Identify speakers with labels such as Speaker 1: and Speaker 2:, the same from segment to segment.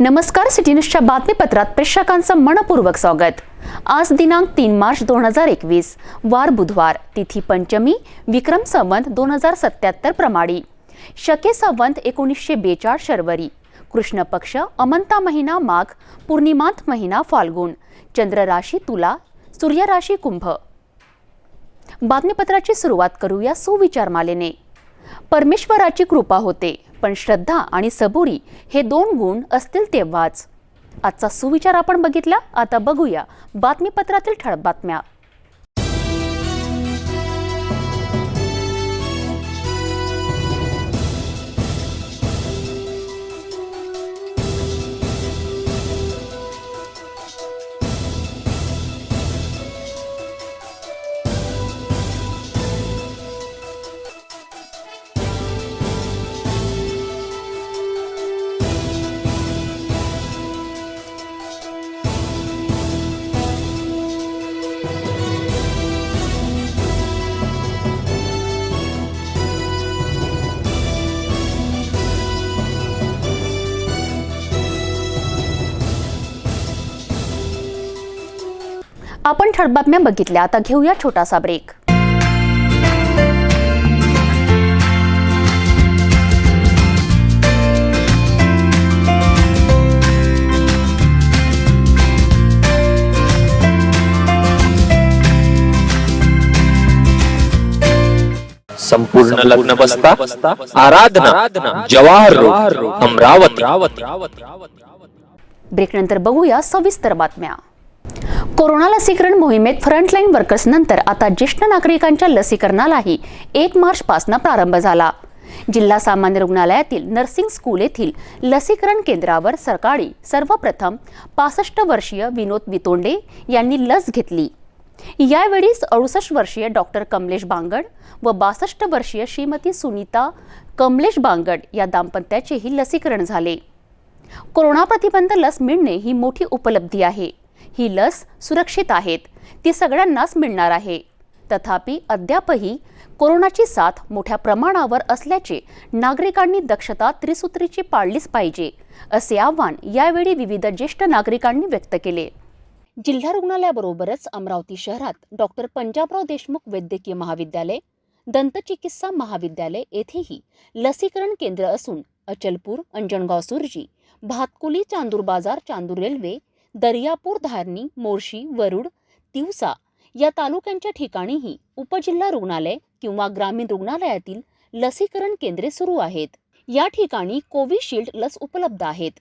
Speaker 1: नमस्कार, सिटी न्यूजच्या बातमीपत्रात प्रेक्षकांचं मनपूर्वक स्वागत। आज दिनांक 3 मार्च 2021 वार बुधवार, तिथी पंचमी, विक्रम संवत 2077 प्रमाणी, शके संवत 1942 शर्वरी, कृष्ण पक्ष अमंता महिना माघ, पूर्णिमांत महिना फाल्गुन, चंद्र राशी तुला, सूर्य राशी कुंभ। बातमीपत्राची सुरुवात करूया सुविचार मालेने। परमेश्वराची कृपा होते, पण श्रद्धा आणि सबुरी हे दोन गुण असतील तेव्हाच। आजचा सुविचार आपण बघितला, आता बघूया बातमीपत्रातील ठळक बातम्या। आपण ठळक बातम्या बघितल्या, आता घेऊया छोटासा ब्रेक।
Speaker 2: संपूर्ण लग्न बसता आराधना जवाहर रोड अमरावती।
Speaker 1: ब्रेक नंतर बघूया सविस्तर बातम्या। कोरोना लसीकरण मोहिमेत फ्रंटलाईन वर्कर्स नंतर आता ज्येष्ठ नागरिकांच्या लसीकरणालाही 1 मार्च पासून प्रारंभ झाला। जिल्हा सामान्य रुग्णालयातील नर्सिंग स्कूल येथील लसीकरण केंद्रावर सकाळी सर्वप्रथम 65 वर्षीय विनोद वितोंडे यांनी लस घेतली। यावेळी 68 वर्षीय डॉक्टर कमलेश बांगड व 62 वर्षीय श्रीमती सुनीता कमलेश बांगड या दाम्पत्याचेही लसीकरण झाले। कोरोना प्रतिबंध लस मिळणे ही मोठी उपलब्धी आहे। ही लस सुरक्षित आहेत, ती सगळ्यांनाच मिळणार आहे। तथापि अद्यापही कोरोनाची साथ मोठ्या प्रमाणावर असल्याचे नागरिकांनी दक्षता त्रिसूत्रीची पाळलीच पाहिजे, असे आवाहन यावेळी विविध ज्येष्ठ नागरिकांनी व्यक्त केले। जिल्हा रुग्णालयाबरोबरच अमरावती शहरात डॉक्टर पंजाबराव देशमुख वैद्यकीय महाविद्यालय, दंतचिकित्सा महाविद्यालय येथेही लसीकरण केंद्र असून अचलपूर, अंजनगाव सुर्जी, भातकुली, चांदूर बाजार, चांदूर रेल्वे, दर्यापूर, धारणी, मोर्शी, वरुड, तिवसा या तालुक्यांच्या ठिकाणीही उपजिल्हा रुग्णालय किंवा ग्रामीण रुग्णालयातील लसीकरण केंद्रे सुरू आहेत। या ठिकाणी कोविशिल्ड लस उपलब्ध आहेत।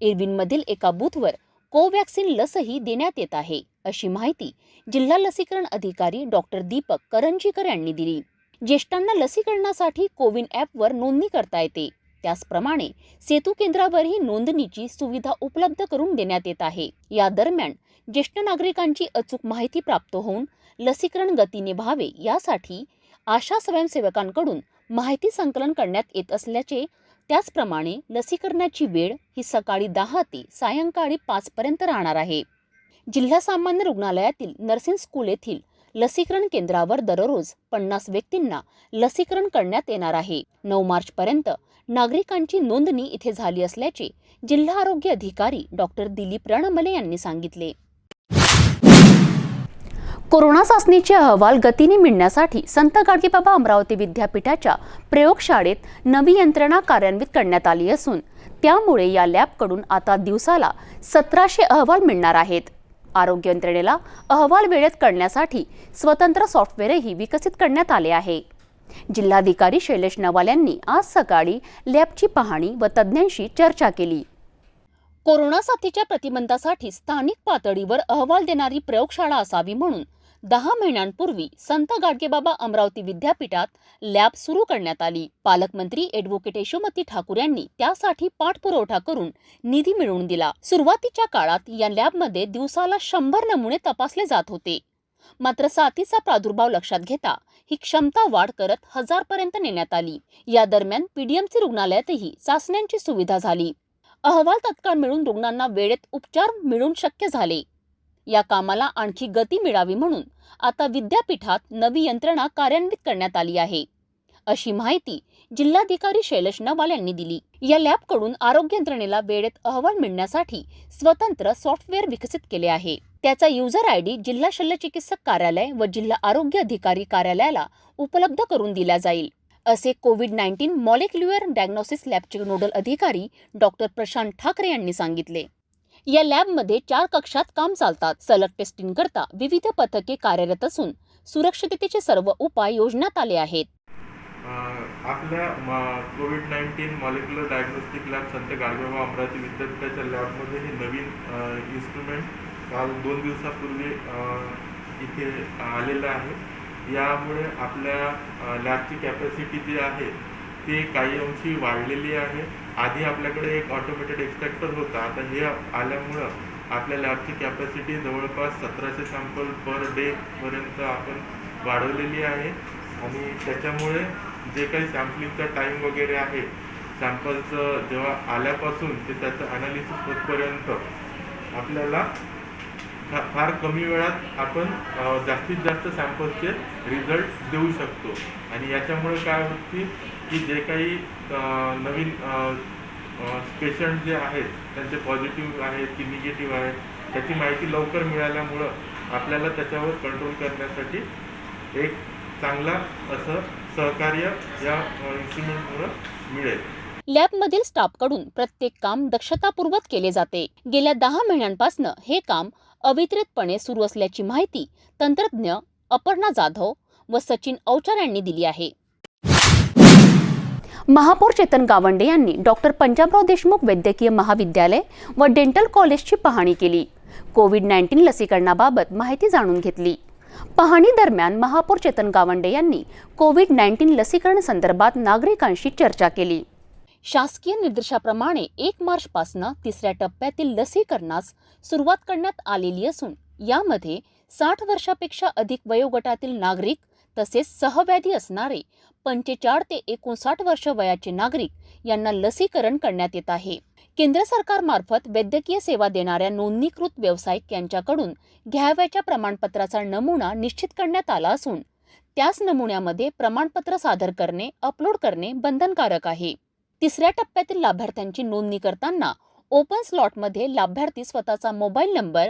Speaker 1: इरविनमधील एका बूथवर कोवॅक्सिन लसही देण्यात येत आहे, अशी माहिती जिल्हा लसीकरण अधिकारी डॉक्टर दीपक करंजीकर यांनी दिली। ज्येष्ठांना लसीकरणासाठी कोविन ॲपवर नोंदणी करता येते। त्याचप्रमाणे सेतू केंद्रावरही नोंदणीची सुविधा उपलब्ध करून देण्यात येत आहे। या दरम्यान ज्येष्ठ नागरिकांची अचूक माहिती प्राप्त होऊन लसीकरण गतीने व्हावे यासाठी आशा स्वयंसेवकांकडून माहिती संकलन करण्यात येत असल्याचे, त्याचप्रमाणे लसीकरणाची वेळ ही सकाळी 10 ते सायंकाळी 5 पर्यंत राहणार आहे। जिल्हा सामान्य रुग्णालयातील नर्सिंग स्कूल येथील लसीकरण केंद्रावर दररोज 50 व्यक्तींना लसीकरण करण्यात येणार आहे। 9 मार्च पर्यंत नागरिकांची नोंदणी इथे झाली असल्याचे जिल्हा आरोग्य अधिकारी डॉक्टर दिलीप रणमले यांनी सांगितले। कोरोना चाचणीचे अहवाल गतीने मिळण्यासाठी संत गाडगेबाबा अमरावती विद्यापीठाच्या प्रयोगशाळेत नवी यंत्रणा कार्यान्वित करण्यात आली असून त्यामुळे या लॅबकडून आता दिवसाला 1700 अहवाल मिळणार आहेत। आरोग्य यंत्रणेला अहवाल वेळेत करण्यासाठी स्वतंत्र सॉफ्टवेअरही विकसित करण्यात आले आहे। जिल्हाधिकारी शैलेश नवाल यांनी आज सकाळी लॅबची पाहणी व तज्ज्ञांशी चर्चा केली। कोरोना साथीच्या प्रतिबंधासाठी स्थानिक पातळीवर अहवाल देणारी प्रयोगशाळा असावी म्हणून 10 महिन्यांपूर्वी संत गाडगेबाबा अमरावती विद्यापीठात लॅब सुरू करण्यात आली। पालकमंत्री ॲडव्होकेट यशोमती ठाकूर यांनी त्यासाठी पाठपुरावा करून निधी मिळवून दिला। सुरुवातीच्या काळात या लॅबमध्ये दिवसाला 100 नमुने तपासले जात होते, मात्र साथीचा प्रादुर्भाव लक्षात घेता ही क्षमता वाढ करत 1000 पर्यंत नेण्यात आली। या दरम्यान पीडीएमसी रुग्णालयातही चाचण्यांची सुविधा झाली। अहवाल तत्काळ मिळून रुग्णांना वेळेत उपचार मिळून शक्य झाले। या कामाला आणखी गती मिळावी म्हणून आता विद्यापीठात नवी यंत्रणा कार्यान्वित करण्यात आली आहे। अशी माहिती जिल्हाधिकारी शैलेश नवाल यांनी दिली। या लॅबकडून आरोग्य यंत्रणेला वेळेत अहवाल मिळण्यासाठी स्वतंत्र सॉफ्टवेअर विकसित केले आहे। त्याचा युजर आयडी जिल्हा शल्यचिकित्सक कार्यालय व जिल्हा आरोग्य अधिकारी कार्यालयाला उपलब्ध करून दिला जाईल, असे कोविड-19 मॉलिक्युलर डायग्नोसिस लॅबचे नोडल अधिकारी डॉक्टर प्रशांत ठाकरे यांनी सांगितले। या लॅबमध्ये 4 कक्षात काम चालतात। सलग टेस्टिंग करता विविध पथके कार्यरत असून सुरक्षिततेचे सर्व उपाय योजण्यात आले आहेत।
Speaker 3: आपल्या कोविड-19 मॉलिक्युलर डायग्नोस्टिक लॅब संत गाडगेबाबा अमरावती विद्यापीठाच्या लॅबमध्ये हे नवीन इन्स्ट्रुमेंट काल 2 दिवसापूर्वी इथे आलेलं आहे। यामुळे आपल्या लॅबची कॅपॅसिटी जी आहे ती काही अंशी वाढलेली आहे। आधी आपल्याकडे एक ऑटोमेटेड एक्सट्रॅक्टर होता, आता हे आल्यामुळं आपल्या लॅबची कॅपॅसिटी जवळपास 1700 सॅम्पल पर डे पर्यंत आपण वाढवलेली आहे आणि त्याच्यामुळे जे काही सॅम्पलिंगचा टाईम वगैरे आहे, सॅम्पलचं जेव्हा आल्यापासून ते त्याचं ॲनालिसिस होतपर्यंत आपल्याला फार कमी वेळात आपण जास्तीत जास्त सॅम्पल्सचे रिझल्ट देऊ शकतो। आणि याच्यामुळे काय होते की जे काही नवीन पेशंट जे आहेत त्यांचे पॉझिटिव्ह आहेत की निगेटिव्ह आहेत त्याची माहिती लवकर मिळाल्यामुळं आपल्याला त्याच्यावर कंट्रोल करण्यासाठी एक चांगला असं सहकार्य या इन्स्ट्रुमेंटमुळे मिळेल।
Speaker 1: लॅबमधील स्टाफकडून प्रत्येक काम दक्षतापूर्वक केले जाते। गेल्या 10 महिन्यांपासून हे काम अविरतपणे सुरू असल्याची माहिती तंत्रज्ञ अपर्णा जाधव व सचिन औचार यांनी दिली आहे। महापौर चेतन गावंडे यांनी डॉक्टर पंजाबराव देशमुख वैद्यकीय महाविद्यालय व डेंटल कॉलेजची पाहणी केली। कोविड-19 लसीकरणाबाबत माहिती जाणून घेतली। पाहणी दरम्यान महापौर चेतन गावंडे यांनी कोविड-19 लसीकरण संदर्भात नागरिकांशी चर्चा केली। शासकीय निर्देशाप्रमाणे 1 मार्चपासून 3ऱ्या टप्प्यातील लसीकरणास सुरुवात करण्यात आलेली असून यामध्ये 60 वर्षापेक्षा अधिक वयोगटातील नागरिक तसेच सहव्याधी असणारे 45 ते 59 वर्ष वयाचे नागरिक यांना लसीकरण करण्यात येत आहे। केंद्र सरकारमार्फत वैद्यकीय सेवा देणाऱ्या नोंदणीकृत व्यावसायिक यांच्याकडून घ्यावयाच्या प्रमाणपत्राचा नमुना निश्चित करण्यात आला असून त्याच नमुन्यामध्ये प्रमाणपत्र सादर करणे, अपलोड करणे बंधनकारक आहे। 3ऱ्या टप्प्यातील लाभार्थ्यांची नोंदणी करताना ओपन स्लॉटमध्ये लाभार्थी स्वतःचा मोबाईल नंबर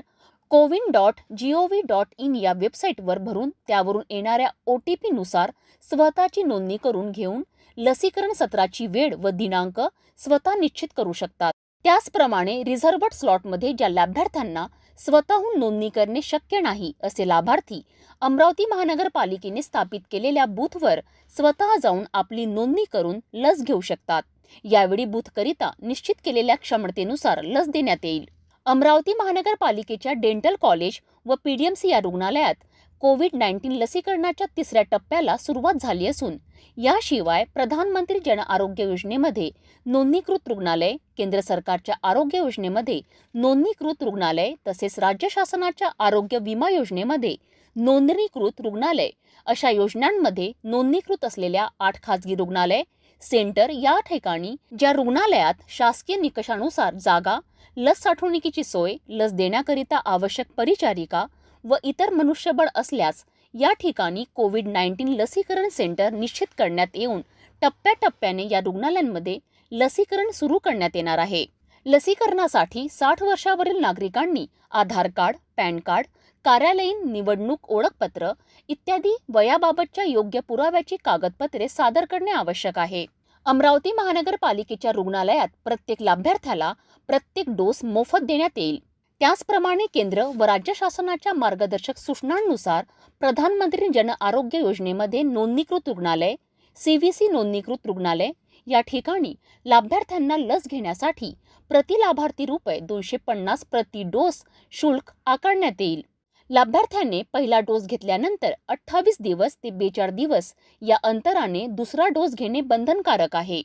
Speaker 1: cowin.gov.in या वेबसाईटवर भरून त्यावरून येणाऱ्या OTP नुसार स्वतःची नोंदणी करून घेऊन लसीकरण सत्राची वेळ व दिनांक स्वतः निश्चित करू शकतात। त्याचप्रमाणे रिझर्व्ड स्लॉटमध्ये ज्या लाभार्थ्यांना स्वतःहून नोंदणी करणे शक्य नाही असे लाभार्थी अमरावती महानगरपालिकेने स्थापित केलेल्या बूथवर स्वतः जाऊन आपली नोंदणी करून लस घेऊ शकतात। यावेळी बूथकरिता निश्चित केलेल्या क्षमतेनुसार लस देण्यात येईल। अमरावती महानगरपालिकेच्या डेंटल कॉलेज व PDMC या रुग्णालयात कोविड-19 लसीकरणाच्या 3ऱ्या टप्प्याला सुरुवात झाली असून याशिवाय प्रधानमंत्री जन आरोग्य योजनेमध्ये नोंदणीकृत रुग्णालय, केंद्र सरकारच्या आरोग्य योजनेमध्ये नोंदणीकृत रुग्णालय तसेच राज्य शासनाच्या आरोग्य विमा योजनेमध्ये नोंदणीकृत रुग्णालय अशा योजनांमध्ये नोंदणीकृत असलेल्या 8 खासगी रुग्णालय सेंटर या ठिकाणी ज्या रुग्णालयात शासकीय निकषानुसार जागा, लस साठवणुकीची सोय, लस देण्याकरिता आवश्यक परिचारिका व इतर मनुष्यबळ असल्यास या ठिकाणी कोविड-19 लसीकरण सेंटर निश्चित करण्यात येऊन टप्प्याटप्प्याने या रुग्णालयांमध्ये लसीकरण सुरू करण्यात येणार आहे। लसीकरणासाठी 60 वर्षावरील नागरिकांनी आधार कार्ड, पॅन कार्ड, कार्यालयीन निवडणूक ओळखपत्र इत्यादी वयाबाबतच्या योग्य पुराव्याची कागदपत्रे सादर करणे आवश्यक आहे। अमरावती महानगरपालिकेच्या रुग्णालयात प्रत्येक लाभार्थ्याला प्रत्येक डोस मोफत देण्यात येईल। त्याचप्रमाणे केंद्र व राज्य शासनाच्या मार्गदर्शक सूचनांनुसार प्रधानमंत्री जन आरोग्य योजनेमध्ये नोंदणीकृत रुग्णालय, CVC नोंदणीकृत रुग्णालय या ठिकाणी लाभार्थ्यांना लस घेण्यासाठी प्रति लाभार्थी ₹250 प्रति डोस शुल्क आकारण्यात येईल। लाभार्थ्याने पहिला डोस घेतल्यानंतर 28 दिवस ते 42 दिवस या अंतराने दुसरा डोस घेणे बंधनकारक आहे।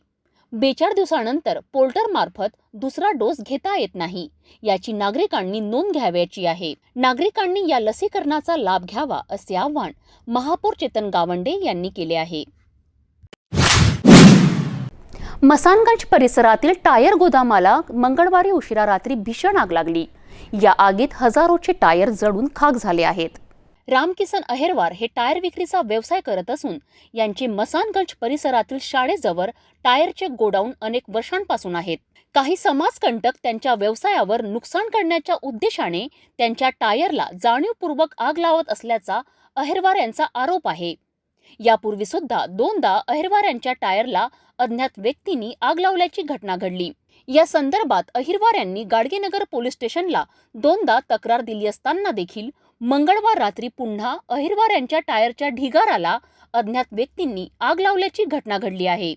Speaker 1: 42 दिवसानंतर पोर्टर मार्फत दुसरा डोस घेता येत नाही, याची नागरिकांनी नोंद घ्यावयाची आहे। नागरिकांनी या लसीकरणाचा लाभ घ्यावा असे आवाहन महापौर चेतन गावंडे यांनी केले आहे। मसानगंज परिसरातील टायर गोदामाला मंगळवारी उशिरा रात्री भीषण आग लागली। या आगीत हजारोचे टायर जळून खाक झाले आहेत। रामकिसन अहिरवार हे टायर विक्रीचा व्यवसाय करत असून यांचे मसानगंज परिसरातील शाळेजवळ टायरचे गोडाऊन अनेक वर्षांपासून आहेत. काही समाजकंटक त्यांच्या व्यवसायावर नुकसान करण्याच्या उद्देशाने त्यांच्या टायरला जाणीवपूर्वक आग लावत असल्याचा अहिरवार यांचा आरोप आहे. यापूर्वी सुद्धा 2दा अहिरवार यांच्या टायरला अज्ञात व्यक्तींनी आग लावल्याची घटना घडली. या संदर्भात अहिरवार यांनी गाडगेनगर पोलीस स्टेशनला 2दा तक्रार दिली असताना देखील मंगळवार रात्री पुन्हा अहिरवार यांच्या टायरच्या ढिगाराला अज्ञात व्यक्तींनी आग लावल्याची घटना घडली आहे.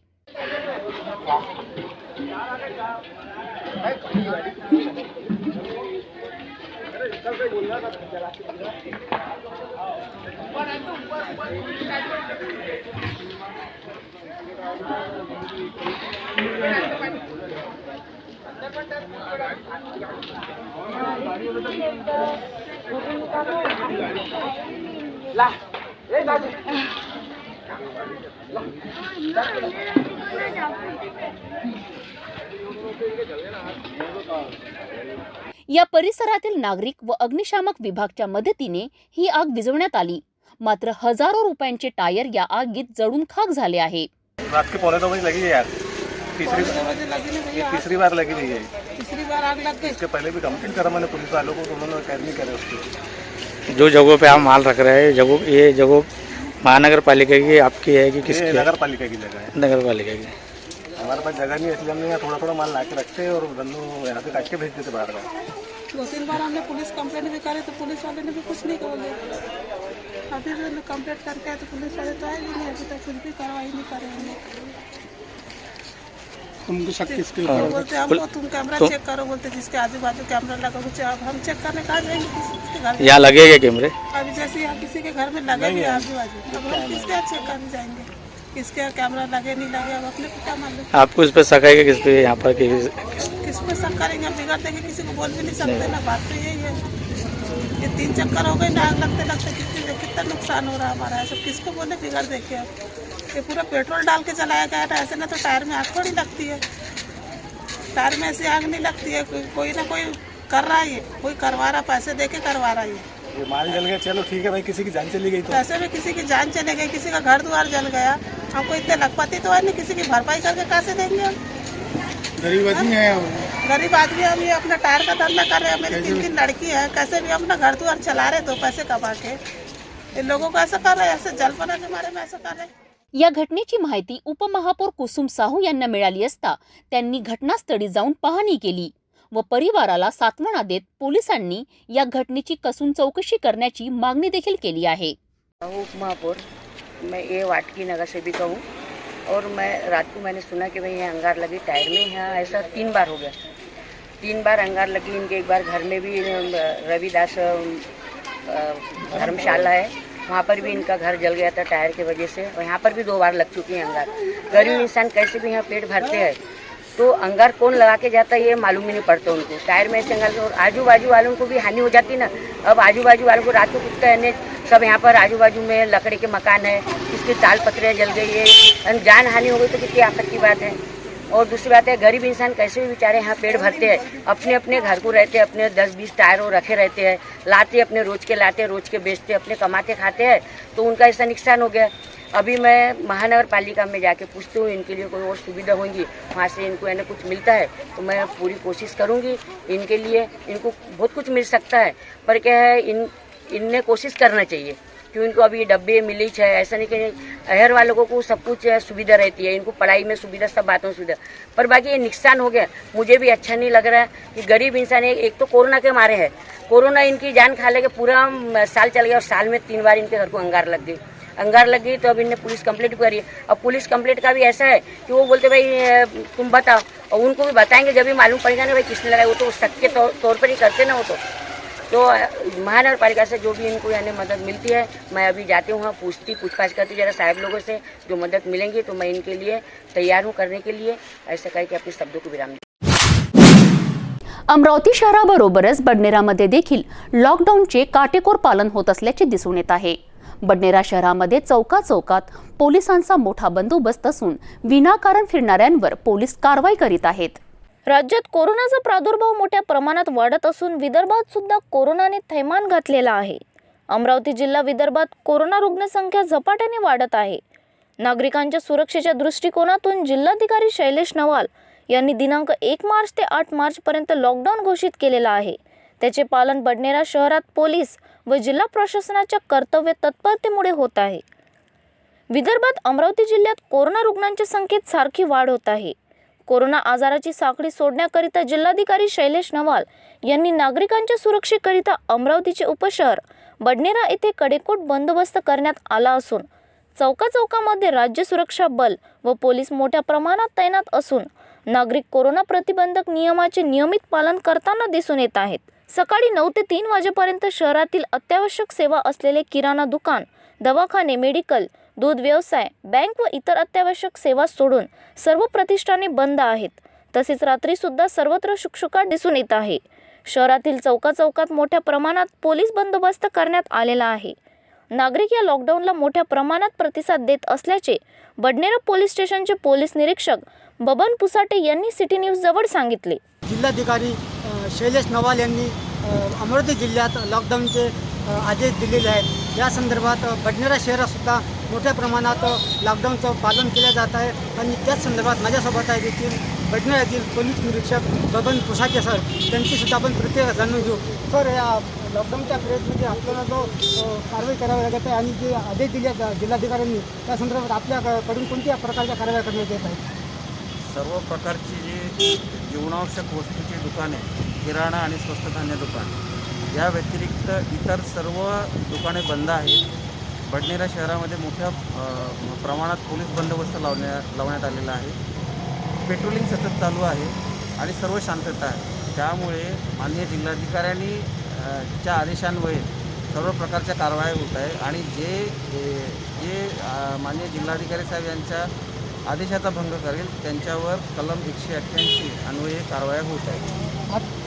Speaker 1: या परिसरातील नागरिक व अग्निशामक विभागाच्या मदतीने ही आग विझवण्यात आली. मात्र हजारो रुपयांचे टायर या आगीत जळून खाक झाले आहे.
Speaker 4: रात के 2:45 लगी है यार। तीसरी बार लगी हुई है।
Speaker 5: तीसरी बार आग लग गई।
Speaker 4: इसके पहले भी कंप्लेंट करा मैंने पुलिस वालों को, तो उन्होंने कैद नहीं करे उसको।
Speaker 6: जो जगहों पे आप माल रख रहे हैं, ये जगह महानगर पालिका की आपकी है कि किसकी?
Speaker 4: नगर पालिका की जगह है।
Speaker 6: नगर पालिका की।
Speaker 4: हमारे पास जगह नहीं है, इसलिए हमने यहाँ थोड़ा थोड़ा माल ला के रखते हैं और बंदू यहाँ से काट के भेज देते बाहर का।
Speaker 5: 2-3 बार हमने पुलिस कंप्लेंट भी करे तो पुलिस वाले ने भी कुछ नहीं बोले। अभी जो कंप्लेंट करके आए तो पुलिस वाले तो आए ही नहीं, अभी तक कुछ भी कार्रवाई नहीं करे हमने।
Speaker 4: तुमको शक किसके
Speaker 5: ऊपर? बोलते हमको तुम कैमरा चेक करो, बोलते जिसके आजू बाजू कैमरा लगा कुछ। अब हम चेक करने कहाँ जाएंगे? किसके घर में
Speaker 6: यहाँ लगेगा कैमरे?
Speaker 5: अभी जैसे यहाँ किसी के घर में लगेंगे आजू बाजू, अब हम किसके यहाँ चेक करने जाएंगे? किसके यहाँ कैमरा लगे नहीं लगे अब अपने को क्या मालूम।
Speaker 6: आपको इस पर शक है कि किस पे यहाँ पर
Speaker 5: किस पे शक करेंगे? बिगड़ देंगे, किसी को बोल भी नहीं सकते ना। बात तो यही है, ये 3 चक्कर हो गए ना आग लगते लगते। कितना नुकसान हो रहा है हमारा। सब किसको बोले बिगड़ देखे। अब ये पूरा पेट्रोल डाल के चलाया गया था, ऐसे ना तो टायर में आग थोड़ी लगती है। टायर में ऐसी आग नहीं लगती है। कोई ना कोई कर रहा है, ये कोई करवा रहा, पैसे दे के करवा रहा है।
Speaker 4: ये माल जल गया, चलो ठीक है भाई, किसी की जान चली गई तो
Speaker 5: पैसे में किसी की जान चले गई, किसी का घर द्वार जल गया। हमको इतने लखपति तो है नहीं, किसी की भरपाई करके कहाँ से देंगे हम?
Speaker 4: गरीब आदमी है।
Speaker 5: गरीब आदमी हम ये अपना टायर का धंधा कर रहे हैं। मेरी 3 लड़की है, कैसे भी अपना घर द्वार चला रहे, 2 पैसे कमा के। इन लोगों को ऐसा कर रहे हैं, ऐसे जलपना के मारे में ऐसा कर रहे हैं।
Speaker 1: या घटनेची माहिती उपमहापौर कुसुम साहू यांना मिळाली असता त्यांनी घटनास्थळी जाऊन पाहणी केली व परिवाराला सांत्वना देत पोलिसांनी या घटनेची कसून चौकशी करण्याची मागणी देखील केली आहे.
Speaker 7: उपमहापौर, मैं ये वार्ड की नगर सेविका हूँ और मैं रात को मैंने सुना कि भाई यहाँ अंगार लगी टायर में। यहाँ ऐसा 3 बार हो गया। 3 बार अंगार लगी इनके। एक बार घर में भी रविदास धर्मशाला है, वहाँ पर भी इनका घर जल गया था टायर की वजह से। और यहाँ पर भी 2 बार लग चुकी है अंगार। गरीब इंसान कैसे भी यहाँ पेट भरते हैं, तो अंगार कौन लगा के जाता है ये मालूम ही नहीं पड़ता उनको। टायर में ऐसे अंगार, और आजू बाजू वालों को भी हानि हो जाती ना। अब आजू बाजू वालों को रात को कुछ कहने, सब यहाँ पर आजू बाजू में लकड़ी के मकान है, इसकी ताल पत्रियाँ जल गई है, जान हानि हो गई तो कितनी आफत की बात है। और दूसरी बात है, गरीब इंसान कैसे भी बेचारे यहाँ पेट भरते हैं, अपने अपने घर को रहते हैं, अपने 10-20 टायर रखे रहते हैं, लाते अपने रोज के लाते, रोज के बेचते, अपने कमाते खाते हैं, तो उनका ऐसा नुकसान हो गया। अभी मैं महानगर पालिका में जाके पूछती हूँ इनके लिए कोई और सुविधा होंगी, वहाँ से इनको यानी कुछ मिलता है तो मैं पूरी कोशिश करूँगी इनके लिए। इनको बहुत कुछ मिल सकता है, पर क्या है इनने कोशिश करना चाहिए कि इनको अभी डब्बे मिली है। ऐसा नहीं कि अहर वालों को सब कुछ सुविधा रहती है, इनको पढ़ाई में सुविधा, सब बातों में सुविधा, पर बाकी ये नुकसान हो गया। मुझे भी अच्छा नहीं लग रहा है कि गरीब इंसान एक तो कोरोना के मारे है, कोरोना इनकी जान खा लेके पूरा साल चल गया और साल में 3 बार इनके घर को अंगार लग गई। तो अब इनने पुलिस कंप्लेंट करी। अब पुलिस कंप्लेंट का भी ऐसा है कि वो बोलते भाई तुम बताओ, और उनको भी बताएंगे जब भी मालूम पड़ेगा ना भाई किसने लगाया। वो तो शक के तौर पर ही करते ना वो तो महानगर पालिका से जो भी इनको यानी मदद मिलती है, मैं अभी जाती हूँ वहाँ पूछताछ करती हूँ जरा साहब लोगों से, जो मदद मिलेंगी तो मैं इनके लिए तैयार हूँ करने के लिए। ऐसा करके अपने शब्दों को विराम।
Speaker 1: अमरावती शहराबरोबरच बडनेरामध्ये देखील लॉकडाऊनचे काटेकोर पालन होत असल्याचे दिसून येत आहे. बडनेरा शहरामध्ये चौकात पोलिसांचा मोठा बंदोबस्त असून विनाकारण फिरणाऱ्यांवर पोलीस कारवाई करीत आहेत.
Speaker 8: राज्यात कोरोनाचा प्रादुर्भाव मोठ्या प्रमाणात वाढत असून विदर्भात सुद्धा कोरोनाने थैमान घातलेला आहे. अमरावती जिल्हा विदर्भात कोरोना रुग्णसंख्या झपाट्याने वाढत आहे. नागरिकांच्या सुरक्षेच्या दृष्टिकोनातून जिल्हाधिकारी शैलेश नवाल यांनी दिनांक 1 मार्च ते 8 मार्चपर्यंत लॉकडाऊन घोषित केलेला आहे. त्याचे पालन बडनेरा शहरात पोलीस व जिल्हा प्रशासनाच्या कर्तव्य तत्परतेमुळे होत आहे. विदर्भात अमरावती जिल्ह्यात कोरोना रुग्णांच्या संख्येत सारखी वाढ होत आहे. कोरोना आजाराची साखळी सोडण्याकरिता जिल्हाधिकारी शैलेश नवाल यांनी नागरिकांच्या सुरक्षेकरिता अमरावतीचे उपशहर बडनेरा येथे कडेकोट बंदोबस्त करण्यात आला असून चौकाचौकामध्ये राज्य सुरक्षा बल व पोलीस मोठ्या प्रमाणात तैनात असून नागरिक कोरोना प्रतिबंधक नियमाचे नियमित पालन करताना दिसून येत आहेत. सकाळी 9 ते 3 वाजेपर्यंत शहरातील अत्यावश्यक सेवा असलेले किराणा दुकान, दवाखाने, मेडिकल, दूध व्यवसाय, बँक व इतर अत्यावश्यक सेवा सोडून सर्व प्रतिष्ठाने बंद आहेत. तसेच रात्री सुद्धा सर्वत्र शुकशुकाट दिसून येत आहे. शहरातील चौकाचौकात मोठ्या प्रमाणात पोलीस बंदोबस्त करण्यात आलेला आहे. नागरिक या लॉकडाऊनला मोठ्या प्रमाणात प्रतिसाद देत असल्याचे बडनेरा पोलीस स्टेशनचे पोलीस निरीक्षक बबन पुसाटे यांनी सिटी न्यूज जवळ सांगितले.
Speaker 9: जिल्हाधिकारी शैलेश नवाल यांनी अमरावती जिल्ह्यात लॉकडाऊनचे आदेश दिलेले आहेत. या संदर्भात बडनेरा शहरातसुद्धा मोठ्या प्रमाणात लॉकडाऊनचं पालन केलं जात आहे आणि त्याच संदर्भात माझ्यासोबत आहे देखील बडनेरा येथील पोलीस निरीक्षक बबन पुसाटे सर, त्यांचीसुद्धा आपण प्रत्येक जाणून घेऊ. सर, या लॉकडाऊनच्या पिरियडमध्ये आपल्याला जो कारवाई करावी लागत आहे आणि जे आदेश दिले जिल्हाधिकाऱ्यांनी त्या संदर्भात आपल्याकडून कोणत्या प्रकारच्या कारवाया करण्यात येत आहेत?
Speaker 10: सर्व प्रकारची जी जीवनावश्यक वस्तूची दुकाने, किराणा आणि स्वस्त धान्य दुकान या व्यतिरिक्त इतर सर्व दुकाने बंद आहेत. बडनेरा शहरामध्ये मोठ्या प्रमाणात पोलीस बंदोबस्त लावण्यात आलेला आहे. पेट्रोलिंग सतत चालू आहे आणि सर्व शांतता आहे. त्यामुळे माननीय जिल्हाधिकाऱ्यांनी च्या आदेशान्वये सर्व प्रकारच्या कारवाया होत आहे आणि जे माननीय जिल्हाधिकारी साहेब यांच्या आदेशाचा भंग करेल त्यांच्यावर कलम 188 अन्वये कारवाया होत आहे.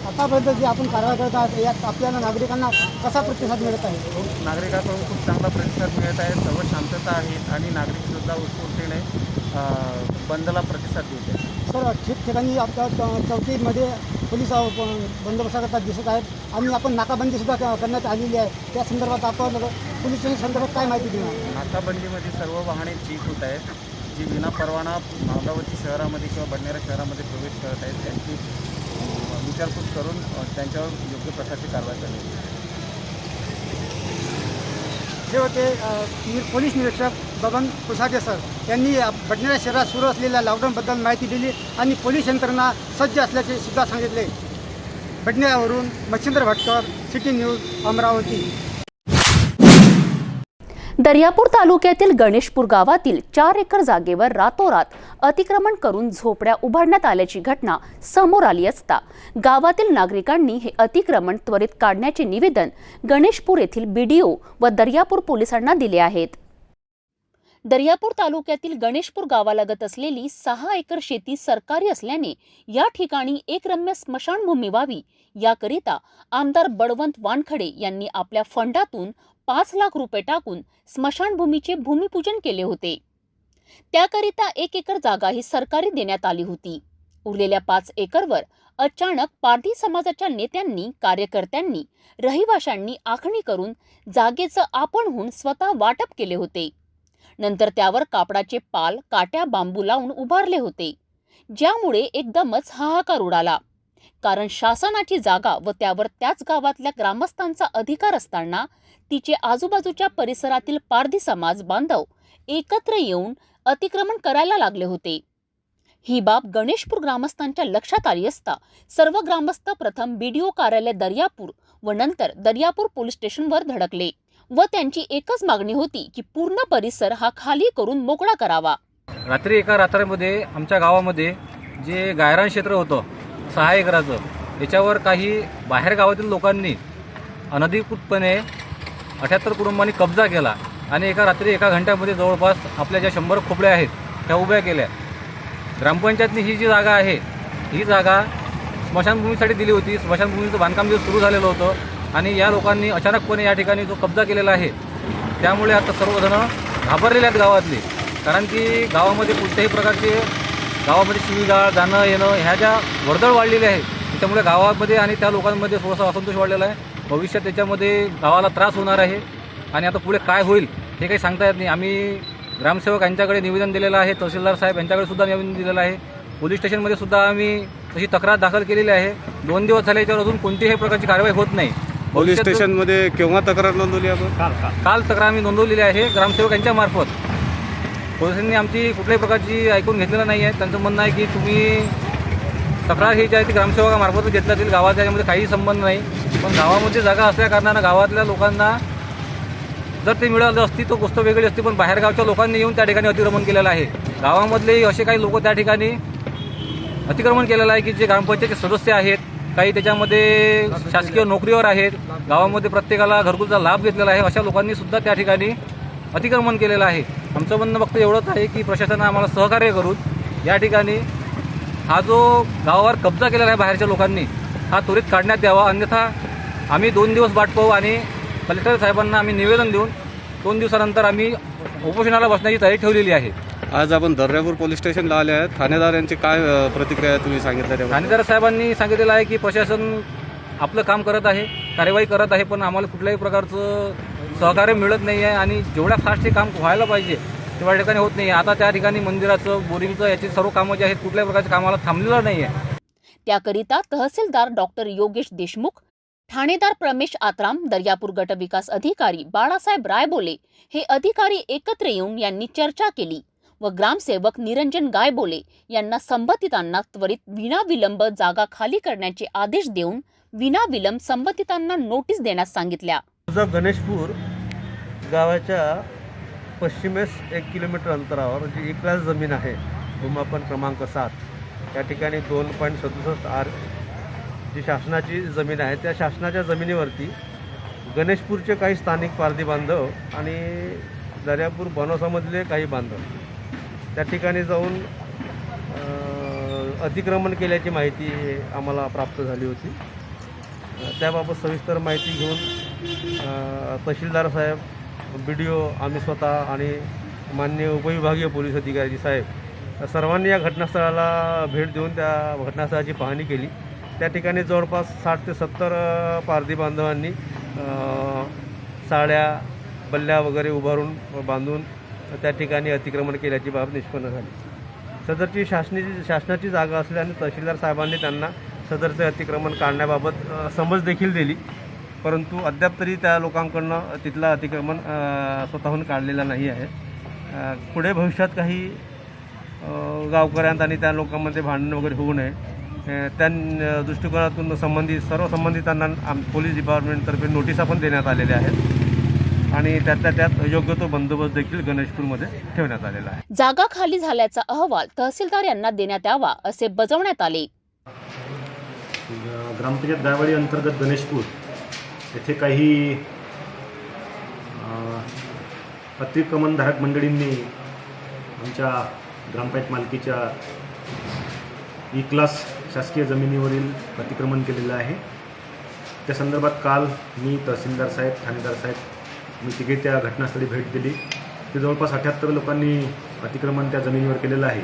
Speaker 9: आतापर्यंत जे आपण कारवाई करत आहात यात आपल्याला नागरिकांना कसा प्रतिसाद मिळत आहे?
Speaker 10: नागरिकांकडून खूप चांगला प्रतिसाद मिळत आहे. सर्व शांतता आहेत आणि नागरिकसुद्धा उत्स्फूर्तीने बंदला प्रतिसाद देत आहेत.
Speaker 9: सर, ठिकठिकाणी आपल्या चौकीमध्ये पोलीस बंदोबस्त करतात दिसत आहेत आणि आपण नाकाबंदीसुद्धा करण्यात आलेली आहे. त्या संदर्भात आपण पोलीस स्टेशन संदर्भात काय माहिती देणार?
Speaker 10: नाकाबंदीमध्ये सर्व वाहने चीक होत आहेत. जी विनापरवाना अमरावती शहरामध्ये किंवा बडनेरा शहरामध्ये प्रवेश करत आहेत त्यांची विचारपूस करून त्यांच्यावर योग्य प्रकारची कारवाई करण्यात येईल.
Speaker 9: हे होते पोलीस निरीक्षक बबन पुसाटे सर. यांनी बडनेरा शहरात सुरू असलेल्या लॉकडाऊनबद्दल माहिती दिली आणि पोलीस यंत्रणा सज्ज असल्याचे सुद्धा सांगितले. बडनेरावरून मच्छिंद्र भटकर, सिटी न्यूज, अमरावती.
Speaker 1: दर्यापूर तालुक्यातील गणेशपूर गावातील 4 एकर जागेवर रातोरात अतिक्रमण करून झोपड्या उभारण्यात आल्याची घटना समोर आली असता गावातील नागरिकांनी हे अतिक्रमण त्वरित काढण्याचे निवेदन गणेशपूर येथील BDO व दर्यापूर पोलिसांना दिले आहेत. दर्यापूर तालुक्यातील गणेशपूर गावालगत असलेली 6 एकर शेती सरकारी असल्याने या ठिकाणी एक रम्य स्मशानभूमी व्हावी याकरिता आमदार बळवंत वानखडे यांनी आपल्या फंडातून 5 लाख रुपये टाकून स्मशानभूमीचे भूमिपूजन केले होते. त्याकरिता 1 एकर जागा ही सरकारी देण्यात आली होती. उरलेल्या 5 एकरवर अचानक पारधी समाजाच्या नेत्यांनी, कार्यकर्त्यांनी, रहिवाशांनी आखणी करून जागेचं आपणहून स्वतः वाटप केले होते. नंतर त्यावर कापडाचे पाल, काट्या, बांबू लावून उभारले होते, ज्यामुळे एकदमच हाहाकार उडाला. कारण शासनाची जागा व त्यावर त्याच गावातल्या ग्रामस्थांचा अधिकार असताना तिचे आजूबाजूच्या परिसरातील पारधी समाज बांधव एकत्र येऊन अतिक्रमण करायला लागले होते. ही बाब गणेशपूर ग्रामस्थांच्या लक्षात आली असता सर्व ग्रामस्थ प्रथम BDO कार्यालय दर्यापूर व नंतर दर्यापूर पोलीस स्टेशनवर धडकले व त्यांची एकच मागणी होती की पूर्ण परिसर हा खाली करून मोकळा करावा.
Speaker 6: रात्री एका रात्रीमध्ये आमच्या गावामध्ये जे गायरान क्षेत्र होतं 6 एकराचं, याच्यावर काही बाहेर गावातील लोकांनी अनधिकृतपणे 78 कुटुंबांनी कब्जा केला आणि एका रात्री 1 घंट्यामध्ये जवळपास आपल्या ज्या 100 खोपड्या आहेत त्या उभ्या केल्या. ग्रामपंचायतनी ही जी जागा आहे ही जागा स्मशानभूमीसाठी दिली होती. स्मशानभूमीचं बांधकाम जे सुरू झालेलं होतं आणि या लोकांनी अचानकपणे या ठिकाणी जो कब्जा केलेला आहे त्यामुळे आता सर्वजण घाबरलेले आहेत गावातले. कारण की गावामध्ये कोणत्याही प्रकारचे गावामध्ये शिवीगाळ, जाणं येणं ह्या ज्या वर्दळ वाढलेल्या आहेत त्याच्यामुळे गावामध्ये आणि त्या लोकांमध्ये थोडासा असंतोष वाढलेला आहे. भविष्यात त्याच्यामध्ये गावाला त्रास होणार आहे आणि आता पुढे काय होईल हे काही सांगता येत नाही. आम्ही ग्रामसेवक यांच्याकडे निवेदन दिलेलं आहे, तहसीलदार साहेब यांच्याकडे सुद्धा निवेदन दिलेलं आहे, पोलीस स्टेशनमध्ये सुद्धा आम्ही तशी तक्रार दाखल केलेली आहे. 2 दिवस झाले याच्यावर अजून कोणतीही प्रकारची कारवाई होत नाही.
Speaker 4: पोलीस स्टेशनमध्ये केव्हा तक्रार नोंदवली आपण?
Speaker 6: काल तक्रार आम्ही नोंदवलेली आहे ग्रामसेवक यांच्यामार्फत. पोलिसांनी आमची कुठल्याही प्रकारची ऐकून घेतलेलं नाही आहे. त्यांचं म्हणणं आहे की तुम्ही तक्रार ही जी आहे ती ग्रामसेवकामार्फत घेतल्या जाईल, गावाच्या याच्यामध्ये काही संबंध नाही. पण गावामध्ये जागा असल्या कारणानं गावातल्या लोकांना जर ते मिळालं असती तर गोष्ट वेगळी असती, पण बाहेरगावच्या लोकांनी येऊन त्या ठिकाणी अतिक्रमण केलेलं आहे. गावामधले असे काही लोक त्या ठिकाणी अतिक्रमण केलेलं आहे की जे ग्रामपंचायतचे सदस्य आहेत, काही त्याच्यामध्ये शासकीय नोकरीवर आहेत, गावामध्ये प्रत्येकाला घरकुलचा लाभ घेतलेला आहे, अशा लोकांनी सुद्धा त्या ठिकाणी अतिक्रमण केलेलं आहे. आमचं म्हणणं फक्त एवढंच आहे की प्रशासनानं आम्हाला सहकार्य करून या ठिकाणी हा जो गावावर कब्जा केलेला आहे बाहेरच्या लोकांनी हा त्वरित काढण्यात यावा. अन्यथा आम्ही 2 दिवस वाट पाहू आणि कलेक्टर साहेबांना आम्ही निवेदन देऊन 2 दिवसानंतर आम्ही उपोषणाला बसण्याची तयारी ठेवलेली आहे.
Speaker 4: आज आपण दर्यापूर पोलीस स्टेशनला आले आहेत. ठाणेदार यांची काय प्रतिक्रिया आहे तुम्ही सांगितलं?
Speaker 6: ठाणेदार साहेबांनी सांगितलेलं आहे की प्रशासन आपलं काम करत आहे, कार्यवाही करत आहे, पण आम्हाला कुठल्याही प्रकारचं सहकार्य मिळत नाही आहे आणि जेवढ्या फास्ट हे काम व्हायला पाहिजे तेवढ्या ठिकाणी होत नाही. आता त्या ठिकाणी मंदिराचं, बोरिंगचं, याची सर्व कामं जे आहेत कुठल्याही प्रकारच्या कामाला थांबलेलं नाही आहे.
Speaker 1: त्याकरिता तहसीलदार डॉक्टर योगेश देशमुख, ठाणेदार प्रमेश आत्राम, दर्यापूर गट विकास अधिकारी बाळासाहेब रायबोले हे अधिकारी एकत्र येऊन यांनी चर्चा केली व ग्रामसेवक निरंजन गायबोले यांना संबंधितांना त्वरित विनाविलंब जागा खाली करण्याचे आदेश देऊन विनाविलंब संबंधितांना नोटीस देण्यास सांगितल्या.
Speaker 4: गणेशपूर गावाच्या पश्चिमेस 1 किलोमीटर अंतरावर जी एकलाच जमीन आहे, भूमापन क्रमांक 7, त्या ठिकाणी 2.67 आर जी शासनाची जमीन आहे, त्या शासनाच्या जमिनीवरती गणेशपूरचे काही स्थानिक पारधी बांधव आणि दर्यापूर बनवसामधले काही बांधव त्या ठिकाणी जाऊन अतिक्रमण केल्याची माहिती आम्हाला प्राप्त झाली होती. त्याबाबत सविस्तर माहिती घेऊन तहसीलदार साहेब, BDO, आम्ही स्वतः आणि माननीय उपविभागीय पोलीस अधिकारी साहेब सर्वांनी या घटनास्थळाला भेट देऊन त्या घटनास्थळाची पाहणी केली. त्या ठिकाणी जवळपास 60 ते 70 पारधी बांधवांनी साड्या, बल्ल्या वगैरे उभारून बांधून त्या ठिकाणी अतिक्रमण केल्याची बाब निष्पन्न झाली. सदरची शासनाची जागा असल्याने तहसीलदार साहेबांनी त्यांना सदरचे अतिक्रमण काढण्याबाबत समज देखील दिली, परंतु अद्याप तरी त्या लोकांकडनं तिथला अतिक्रमण स्वतःहून काढलेला नाही आहे. पुढे भविष्यात काही गावकऱ्यांत आणि त्या लोकांमध्ये भांडण वगैरे होऊ नये त्या दृष्टिकोनातून सर्व संबंधितांना पोलीस डिपार्टमेंटतर्फे नोटिसा पण देण्यात आलेल्या आहेत आणि त्यातल्या त्यात योग्य तो बंदोबस्त देखील गणेशपूरमध्ये ठेवण्यात आलेला आहे.
Speaker 1: जागा खाली झाल्याचा अहवाल तहसीलदार यांना देण्यात यावा असे बजावण्यात आले.
Speaker 11: ग्रामपंचायत गायवाडी अंतर्गत गणेशपूर येथे काही अतिक्रमणधारक मंडळींनी आमच्या ग्रामपंचायत मालकीच्या E-क्लास शासकीय जमिनीवरील अतिक्रमण केलेलं आहे. त्या संदर्भात काल मी, तहसीलदार साहेब, ठाणेदार साहेब मी तिघे त्या घटनास्थळी भेट दिली. ते जवळपास 78 लोकांनी अतिक्रमण त्या जमिनीवर केलेलं आहे.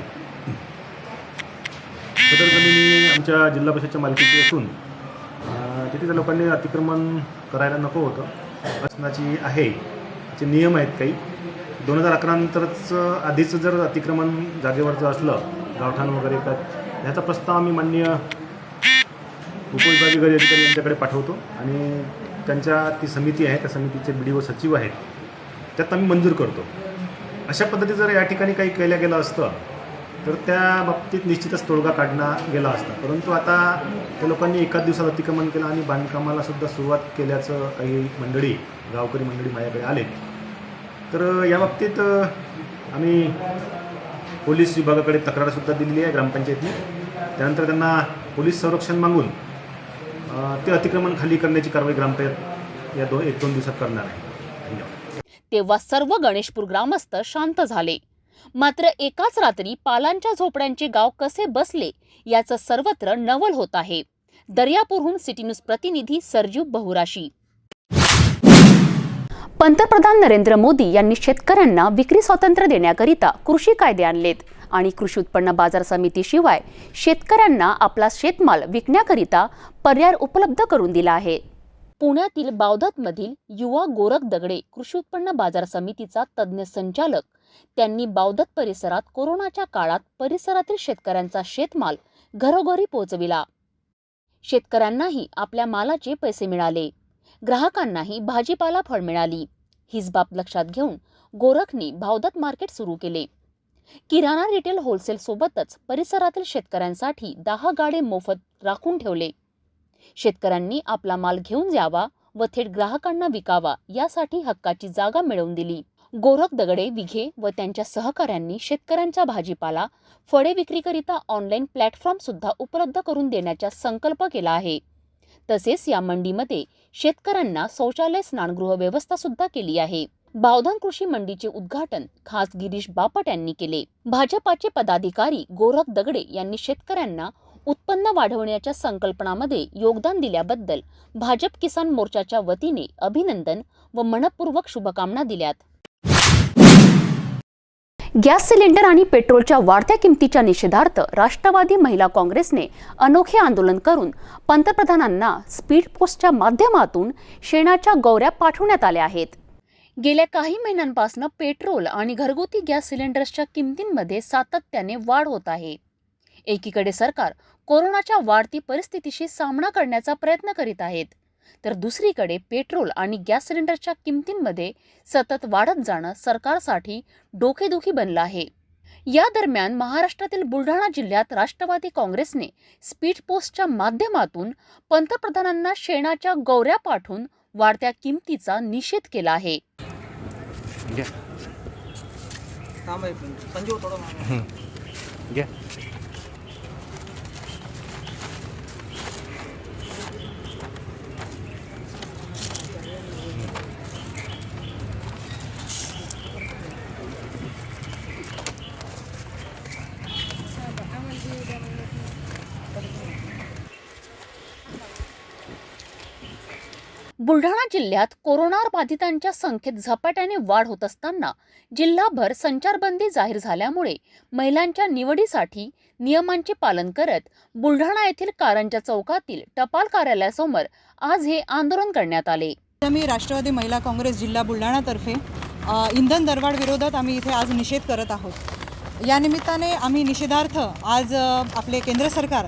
Speaker 11: सदर जमिनी आमच्या जिल्हा परिषदेच्या मालकीची असून तिथे त्या लोकांनी अतिक्रमण करायला नको होतं. शासनाची आहे, त्याचे नियम आहेत काही. 2011 नंतरच आधीचं जर अतिक्रमण जागेवरचं असलं गावठाण वगैरे तर ह्याचा प्रस्ताव आम्ही माननीय उपविभागीय अधिकारी यांच्याकडे पाठवतो आणि त्यांच्या ती समिती आहे, त्या समितीचे BDO सचिव आहेत, त्यात आम्ही मंजूर करतो. अशा पद्धतीचं जर या ठिकाणी काही केलं गेलं असतं तर त्या बाबतीत निश्चितच तोडगा काढला गेला असता. परंतु आता त्या लोकांनी एकाच दिवसात अतिक्रमण केलं आणि बांधकामाला सुद्धा सुरुवात केल्याचं काही मंडळी, गावकरी मंडळी माझ्याकडे आले. तर या बाबतीत आम्ही पोलीस विभागाकडे तक्रारसुद्धा दिलेली आहे ग्रामपंचायतने. त्यानंतर त्यांना पोलीस संरक्षण मागून ते अतिक्रमण खाली करण्याची कारवाई ग्रामपंचायत या 1-2 दिवसात करणार आहे. धन्यवाद.
Speaker 1: तेव्हा सर्व गणेशपूर ग्रामस्थ शांत झाले. मात्र एकाच रात्री पालांच्या झोपड्यांचे गाव कसे बसले याचं सर्वत्र नवल होत आहे. दर्यापूरहून सिटी न्यूज प्रतिनिधी सरजू बहुराशी. पंतप्रधान नरेंद्र मोदी यांनी शेतकऱ्यांना विक्री स्वातंत्र्य देण्याकरिता कृषी कायदे आणलेत आणि कृषी उत्पन्न बाजार समितीशिवाय शेतकऱ्यांना आपला शेतमाल विकण्याकरिता पर्याय उपलब्ध करून दिला आहे. पुण्यातील बावधतमधील युवा गोरख दगडे कृषी उत्पन्न बाजार समितीचा तज्ज्ञ संचालक त्यांनी बावधत परिसरात कोरोनाच्या काळात परिसरातील शेतकऱ्यांचा शेतमाल घरोघरी पोहोचविला. शेतकऱ्यांनाही आपल्या मालाचे पैसे मिळाले, ग्राहकांनाही भाजीपाला फळ मिळाली. हीच बाब लक्षात घेऊन गोरखनी बावधत मार्केट सुरू केले. किराणा रिटेल होलसेल सोबतच परिसरातील शेतकऱ्यांसाठी 10 गाडे मोफत राखून ठेवले. शेतकऱ्यांनी आपला माल घेऊन जावा व थेट ग्राहकांना विकावा यासाठी हक्काची जागा मिळवून दिली. गोरख दगडे विघे व त्यांच्या सहकाऱ्यांनी शेतकऱ्यांचा भाजीपाला फळे विक्रीकरिता ऑनलाईन प्लॅटफॉर्म सुद्धा उपलब्ध करून देण्याचा संकल्प केला आहे. तसेच या मंडीमध्ये शेतकऱ्यांना शौचालय स्नानगृह व्यवस्था सुद्धा केली आहे. बावधन कृषी मंडीचे उद्घाटन खास गिरीश बापट यांनी केले. भाजपाचे पदाधिकारी गोरख दगडे यांनी शेतकऱ्यांना उत्पन्न वाढवण्याच्या संकल्पनामध्ये योगदान दिल्याबद्दल भाजप किसान मोर्चाच्या वतीने अभिनंदन व मनपूर्वक शुभकामना दिल्यात. गॅस सिलेंडर आणि पेट्रोलच्या वाढत्या किमतीच्या निषेधार्थ राष्ट्रवादी महिला काँग्रेसने अनोखे आंदोलन करून पंतप्रधानांना स्पीड पोस्टच्या माध्यमातून शेणाच्या गौऱ्या पाठवण्यात आल्या आहेत. गेल्या काही महिन्यांपासून पेट्रोल आणि घरगुती गॅस सिलेंडर्सच्या किमतींमध्ये सातत्याने वाढ होत आहे. एकीकडे सरकार कोरोनाच्या वाढती परिस्थितीशी सामना करण्याचा प्रयत्न करीत आहेत, तर दुसरीकडे पेट्रोल आणि गॅस सिलेंडरच्या किमतींमध्ये सतत वाढत जाणं सरकारसाठी डोकेदुखी बनलं आहे. या दरम्यान महाराष्ट्रातील बुलढाणा जिल्ह्यात राष्ट्रवादी काँग्रेसने स्पीड पोस्टच्या माध्यमातून पंतप्रधानांना शेणाच्या गौऱ्या पाठवून वाढत्या किमतीचा निषेध केला आहे. बुलढाणा जिल्ह्यात कोरोना बाधितांच्या संख्येत झपाट्याने वाढ होत असताना जिल्हाभर संचारबंदी जाहीर झाल्यामुळे महिलांच्या निवडीसाठी नियमांचे पालन करत बुलढाणा येथील कारंजा चौकातील टपाल कार्यालयासमोर आज हे आंदोलन करण्यात आले.
Speaker 12: आम्ही राष्ट्रवादी महिला काँग्रेस जिल्हा बुलढाणातर्फे इंधन दरवाढ विरोधात आम्ही इथे आज निषेध करत आहोत. या निमित्ताने आम्ही निषेधार्थ आज आपले केंद्र सरकार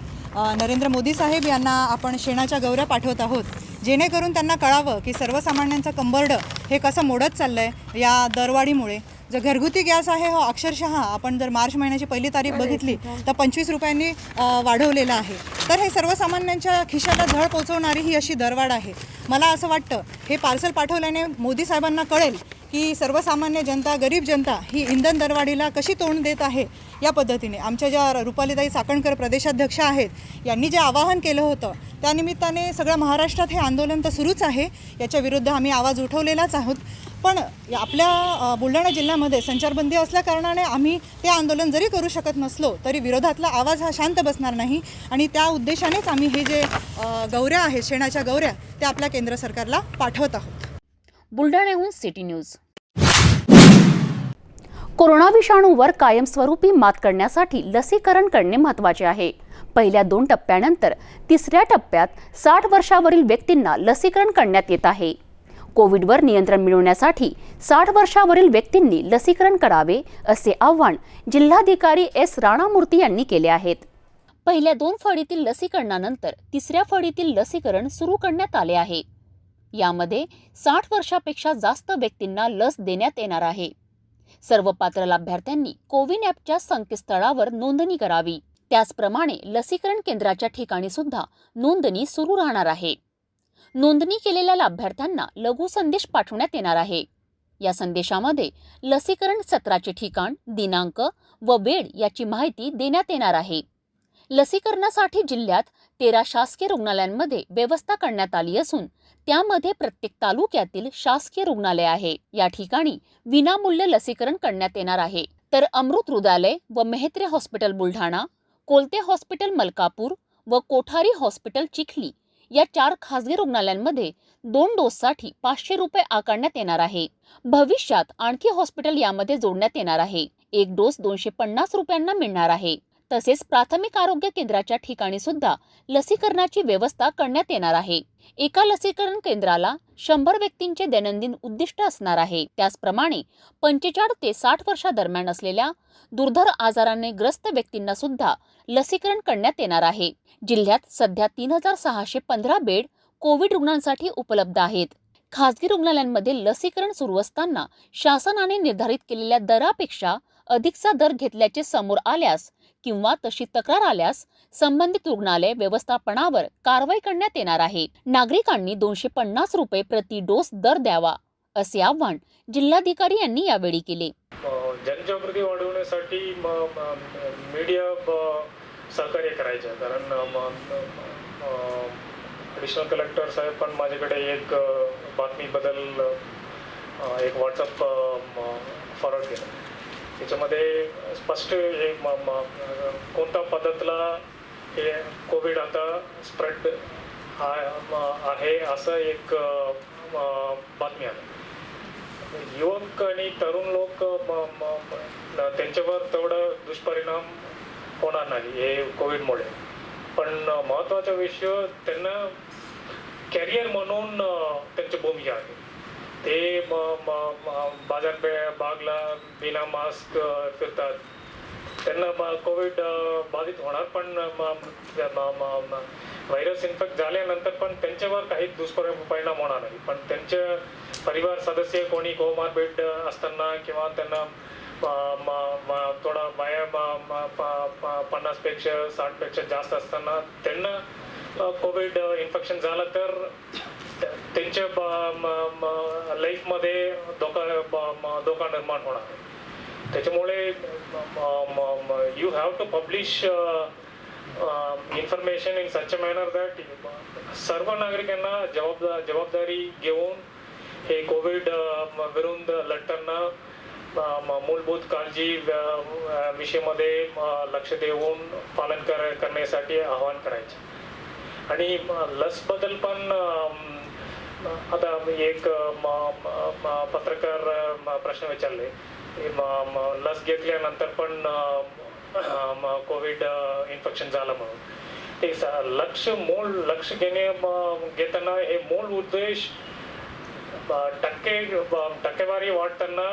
Speaker 12: नरेंद्र मोदी साहेब यांना आपण शेणाच्या गौऱ्या पाठवत आहोत, जेणेकरून त्यांना कळावं की सर्वसामान्यांचं कंबरडं हे कसं मोडत चाललं आहे या दरवाढीमुळे. जो घरगुती गॅस आहे हो अक्षरशः आपण जर मार्च महिन्याची पहिली तारीख बघितली तर 25 रुपयांनी वाढवलेला आहे. तर हे सर्वसामान्यांच्या खिशाला झळ पोचवणारी ही अशी दरवाढ आहे. मला असं वाटतं हे पार्सल पाठवल्याने मोदी साहेबांना कळेल की सर्वसामान्य जनता, गरीब जनता ही इंधन दरवाढीला कशी तोंड देत आहे. या पद्धतीने आमच्या ज्या रुपालीताई चाकणकर प्रदेशाध्यक्ष आहेत यांनी जे आवाहन केलं होतं त्यानिमित्ताने सगळ्या महाराष्ट्रात हे आंदोलन तर सुरूच आहे. याच्या विरुद्ध आम्ही आवाज उठवलेलाच आहोत. पण आपल्या बुलढाणा जिल्ह्यामध्ये संचारबंदी असल्याकारणाने आम्ही ते आंदोलन जरी करू शकत नसलो तरी विरोधातला आवाज हा शांत बसणार नाही आणि त्या उद्देशानेच आम्ही हे जे गौऱ्या आहेत शेणाच्या गौऱ्या त्या आपल्या केंद्र सरकारला पाठवत आहोत.
Speaker 1: बुलढाण्याहून सिटी न्यूज. कोरोना विषाणूवर कायमस्वरूपी मात करण्यासाठी लसीकरण करणे महत्त्वाचे आहे. पहिल्या 2 टप्प्यानंतर तिसऱ्या टप्प्यात 60 वर्षावरील व्यक्तींना लसीकरण करण्यात येत आहे. कोविडवर नियंत्रण मिळवण्यासाठी 60 वर्षावरील व्यक्तींनी लसीकरण करावे असे आवाहन जिल्हाधिकारी एस राणामूर्ती यांनी केले आहेत. पहिल्या 2 फळीतील लसीकरणानंतर तिसऱ्या फळीतील लसीकरण सुरू करण्यात आले आहे. यामध्ये 60 वर्षापेक्षा जास्त व्यक्तींना लस देण्यात येणार आहे. सर्व पात्र लाभार्थ्यांनी कोविन ॲपच्या संकेतस्थळावर नोंदणी करावी. त्याचप्रमाणे लसीकरण केंद्राच्या ठिकाणी सुद्धा नोंदणी सुरू राहणार आहे. नोंदणी केलेल्या लाभार्थ्यांना लघु संदेश पाठवण्यात येणार आहे. या संदेशामध्ये लसीकरण सत्राचे ठिकाण, दिनांक व वेळ याची माहिती देण्यात येणार आहे. लसीकरणासाठी जिल्ह्यात 13 शासकीय रुग्णालयांमध्ये व्यवस्था करण्यात आली असून त्यामध्ये प्रत्येक तालुक्यातील शासकीय रुग्णालय आहे. या ठिकाणी विनामूल्य लसीकरण करण्यात येणार आहे. तर अमृत हृदयालय व मेहत्रे हॉस्पिटल बुलढाणा, कोलते हॉस्पिटल मलकापूर व कोठारी हॉस्पिटल चिखली या 4 खासगी रुग्णालयांमध्ये 2 डोससाठी 500 रुपये आकारण्यात येणार आहे. भविष्यात आणखी हॉस्पिटल यामध्ये जोडण्यात येणार आहे. एक डोस 250 रुपयांना मिळणार आहे. तसेच प्राथमिक आरोग्य केंद्राच्या ठिकाणी सुद्धा लसीकरणाची व्यवस्था करण्यात येणार आहे. एका लसीकरण केंद्राला 100 व्यक्तींचे दैनंदिन उद्दिष्ट असणार आहे. त्याचप्रमाणे 45 ते 60 वर्षादरम्यान असलेल्या दुर्धर आजाराने ग्रस्त व्यक्तींना सुद्धा लसीकरण करण्यात येणार आहे. जिल्ह्यात सध्या 3615 बेड कोविड रुग्णांसाठी उपलब्ध आहेत. खासगी रुग्णालयांमध्ये लसीकरण सुरू असताना शासनाने निर्धारित केलेल्या दरापेक्षा अधिकचा दर घेतल्याचे समोर आल्यास किंवा तशी तक्रार आल्यास संबंधित रुग्णालय व्यवस्थापनावर कारवाई करण्यात येणार आहे. नागरिकांनी 250 रुपये प्रति डोस दर द्यावा असे आवाहन जिल्हाधिकारी यांनी यावेळी केले.
Speaker 13: जनजागृती वाढवण्यासाठी मीडिया सहकार्य करायचं, कारण ॲडिशनल कलेक्टर साहेब पण माझ्याकडे एक बातमीबद्दल एक व्हॉट्सअप फॉरवर्ड केलं. त्याच्यामध्ये स्पष्ट हे कोणत्या पद्धतीला हे कोविड आता स्प्रेड आहे असं एक बातमी आली. युवक आणि तरुण लोक त्यांच्यावर तेवढं दुष्परिणाम होणार नाही हे कोविडमुळे, पण महत्त्वाचा विषय त्यांना कॅरियर म्हणून त्यांची भूमिका आहे. ते बागला बिना मास्क फिरतात, त्यांना कोविड बाधित होणार, पण व्हायरस इन्फेक्ट झाल्यानंतर पण त्यांच्यावर काही दुष्परिणाम होणार नाही. पण त्यांचे परिवार सदस्य कोणी कोमॉर्बिड असताना किंवा त्यांना थोडा वया 50पेक्षा 60पेक्षा जास्त असताना त्यांना कोविड इन्फेक्शन झालं तर त्यांच्या लाईफमध्ये धोका निर्माण होणार. त्याच्यामुळे you have to publish information in such a manner that सर्व नागरिकांना जबाबदारी घेऊन हे कोविड विरुद्ध लढताना मूलभूत काळजी विषयामध्ये लक्ष देऊन पालन करण्यासाठी आवाहन करायचे. आणि लसबद्दल पण आता एक पत्रकार प्रश्न विचारले, लस घेतल्यानंतर पण कोविड इन्फेक्शन झालं म्हणून. ते लक्ष घेताना हे मूळ उद्देश टक्केवारी वाढताना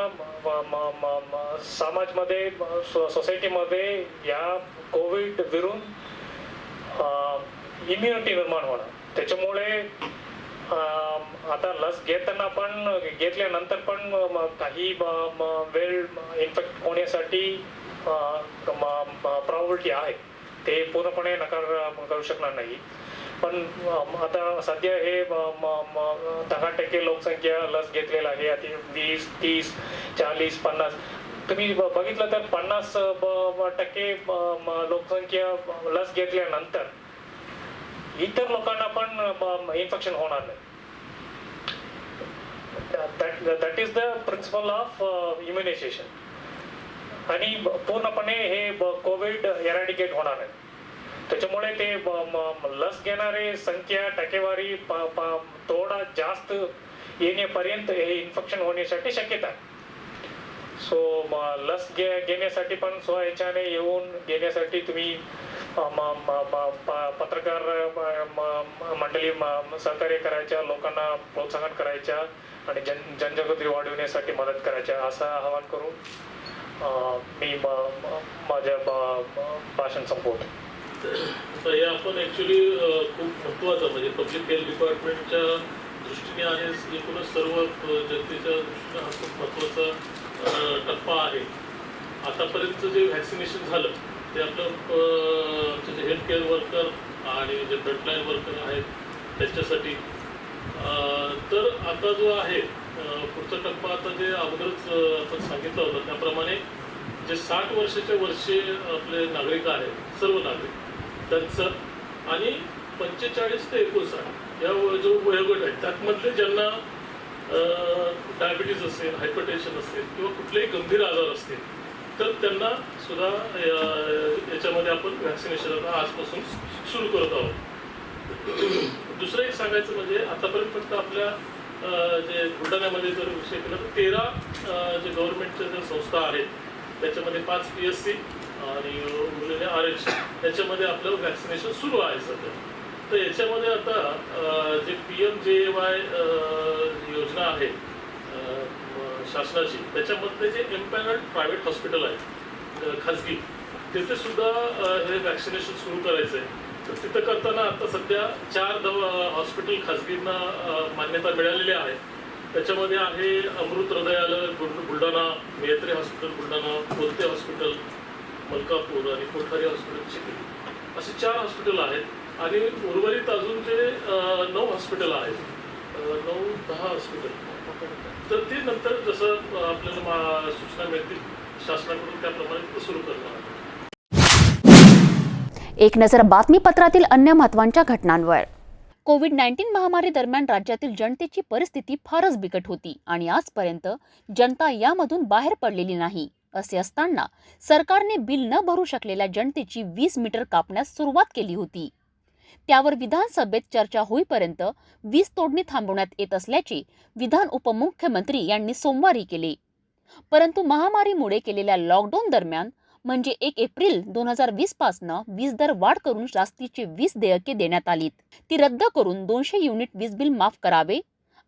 Speaker 13: समाजमध्ये सोसायटीमध्ये या कोविड विरुद्ध इम्युनिटी निर्माण होणार. त्याच्यामुळे आता लस घेतल्यानंतर पण काही वेळ इन्फेक्ट होण्यासाठी प्रॉबिलिटी आहे, ते पूर्णपणे नकार करू शकणार नाही. पण आता सध्या हे 10% लोकसंख्या लस घेतलेला आहे. आता 20, 30, 40, 50 तुम्ही बघितलं तर 50% लोकसंख्या लस घेतल्यानंतर इतर लोकांना पण इन्फेक्शन होणार नाही. That is the principle of immunisation. आणि पूर्णपणे हे कोविड एरॅडिकेट होणार आहे. त्याच्यामुळे ते लस घेणारे संख्या टक्केवारी थोडा जास्त येण्यापर्यंत हे इन्फेक्शन होण्यासाठी शक्यता आहे. सो लस घेण्यासाठी पण स्वइच्छाने येऊन घेण्यासाठी तुम्ही पत्रकार मंडळी सहकार्य करायच्या, लोकांना प्रोत्साहन करायच्या आणि जनजागृती वाढवण्यासाठी मदत करायच्या असं आवाहन करून मी माझ्या भाषण संपवतो.
Speaker 14: तर हे आपण ॲक्च्युली खूप महत्त्वाचं म्हणजे पब्लिक हेल्थ डिपार्टमेंटच्या दृष्टीने आहे, एकूणच सर्व जनतेच्या दृष्टीने हा खूप महत्त्वाचा टप्पा आहे. आतापर्यंत जे व्हॅक्सिनेशन झालं ते आपलं आमचे जे हेल्थ केअर वर्कर आणि जे फ्रंटलाईन वर्कर आहेत त्यांच्यासाठी. तर आता जो आहे पुढचा टप्पा, आता जे अगोदरच आपण सांगितलं होतं त्याप्रमाणे जे 60 वर्षाच्या वरचे आपले नागरिक आहेत, सर्व नागरिक त्यांचं, आणि 45 ते 59 या जो वयोगट आहे त्यातमधले ज्यांना डायबिटीज असेल, हायपरटेन्शन असेल किंवा कुठलेही गंभीर आजार असतील तर त्यांना सुद्धा याच्यामध्ये आपण व्हॅक्सिनेशन आता आजपासून सुरू करत आहोत. दुसरं एक सांगायचं म्हणजे आतापर्यंत फक्त आपल्या जे बुलढाण्यामध्ये जर विषय केला तर 13 जे गव्हर्नमेंटच्या ज्या संस्था आहेत त्याच्यामध्ये 5 PSC आणि उरलेले ऑरेंज याच्यामध्ये आपलं वॅक्सिनेशन सुरू आहे सध्या. तर याच्यामध्ये आता जे PMJY योजना आहे शासनाची, त्याच्यामध्ये जे एम्पॅनल्ड प्रायव्हेट हॉस्पिटल आहेत खाजगी, तिथे सुद्धा हे वॅक्सिनेशन सुरू करायचं आहे. तर तिथं करताना आता सध्या 4 हॉस्पिटल खाजगींना मान्यता मिळालेली आहे. त्याच्यामध्ये आहे अमृत हृदयालय बुलढाणा, मेहत्री हॉस्पिटल बुलढाणा, कोलते हॉस्पिटल मलकापूर आणि कोठारी हॉस्पिटल चिखली, असे 4 हॉस्पिटल आहेत. आणि उर्वरित अजून जे 9 हॉस्पिटल आहेत, 9-10 हॉस्पिटल, तर ते नंतर जसं आपल्याला सूचना मिळतील शासनाकडून त्याप्रमाणे सुरू करणार आहे.
Speaker 1: एक नजर बातमीपत्रातील अन्य महत्त्वाच्या घटनांवर. कोविड-19 महामारी दरम्यान राज्यातील जनतेची परिस्थिती फारच बिकट होती आणि आजपर्यंत जनता यामधून बाहेर पडलेली नाही. असे असताना सरकारने बिल न भरू शकलेल्या जनतेची 20 मीटर कापण्यास सुरुवात केली होती. त्यावर विधानसभेत चर्चा होईपर्यंत वीज तोडणी थांबवण्यात येत असल्याचे विधान उपमुख्यमंत्री यांनी सोमवारी केले. परंतु महामारीमुळे केलेल्या लॉकडाऊन दरम्यान म्हणजे 1 एप्रिल 2020 पासून वीज दर वाढ करून जास्तीचे वीज देयके देण्यात आलीत. ती रद्द करून 200 युनिट वीज बिल माफ करावे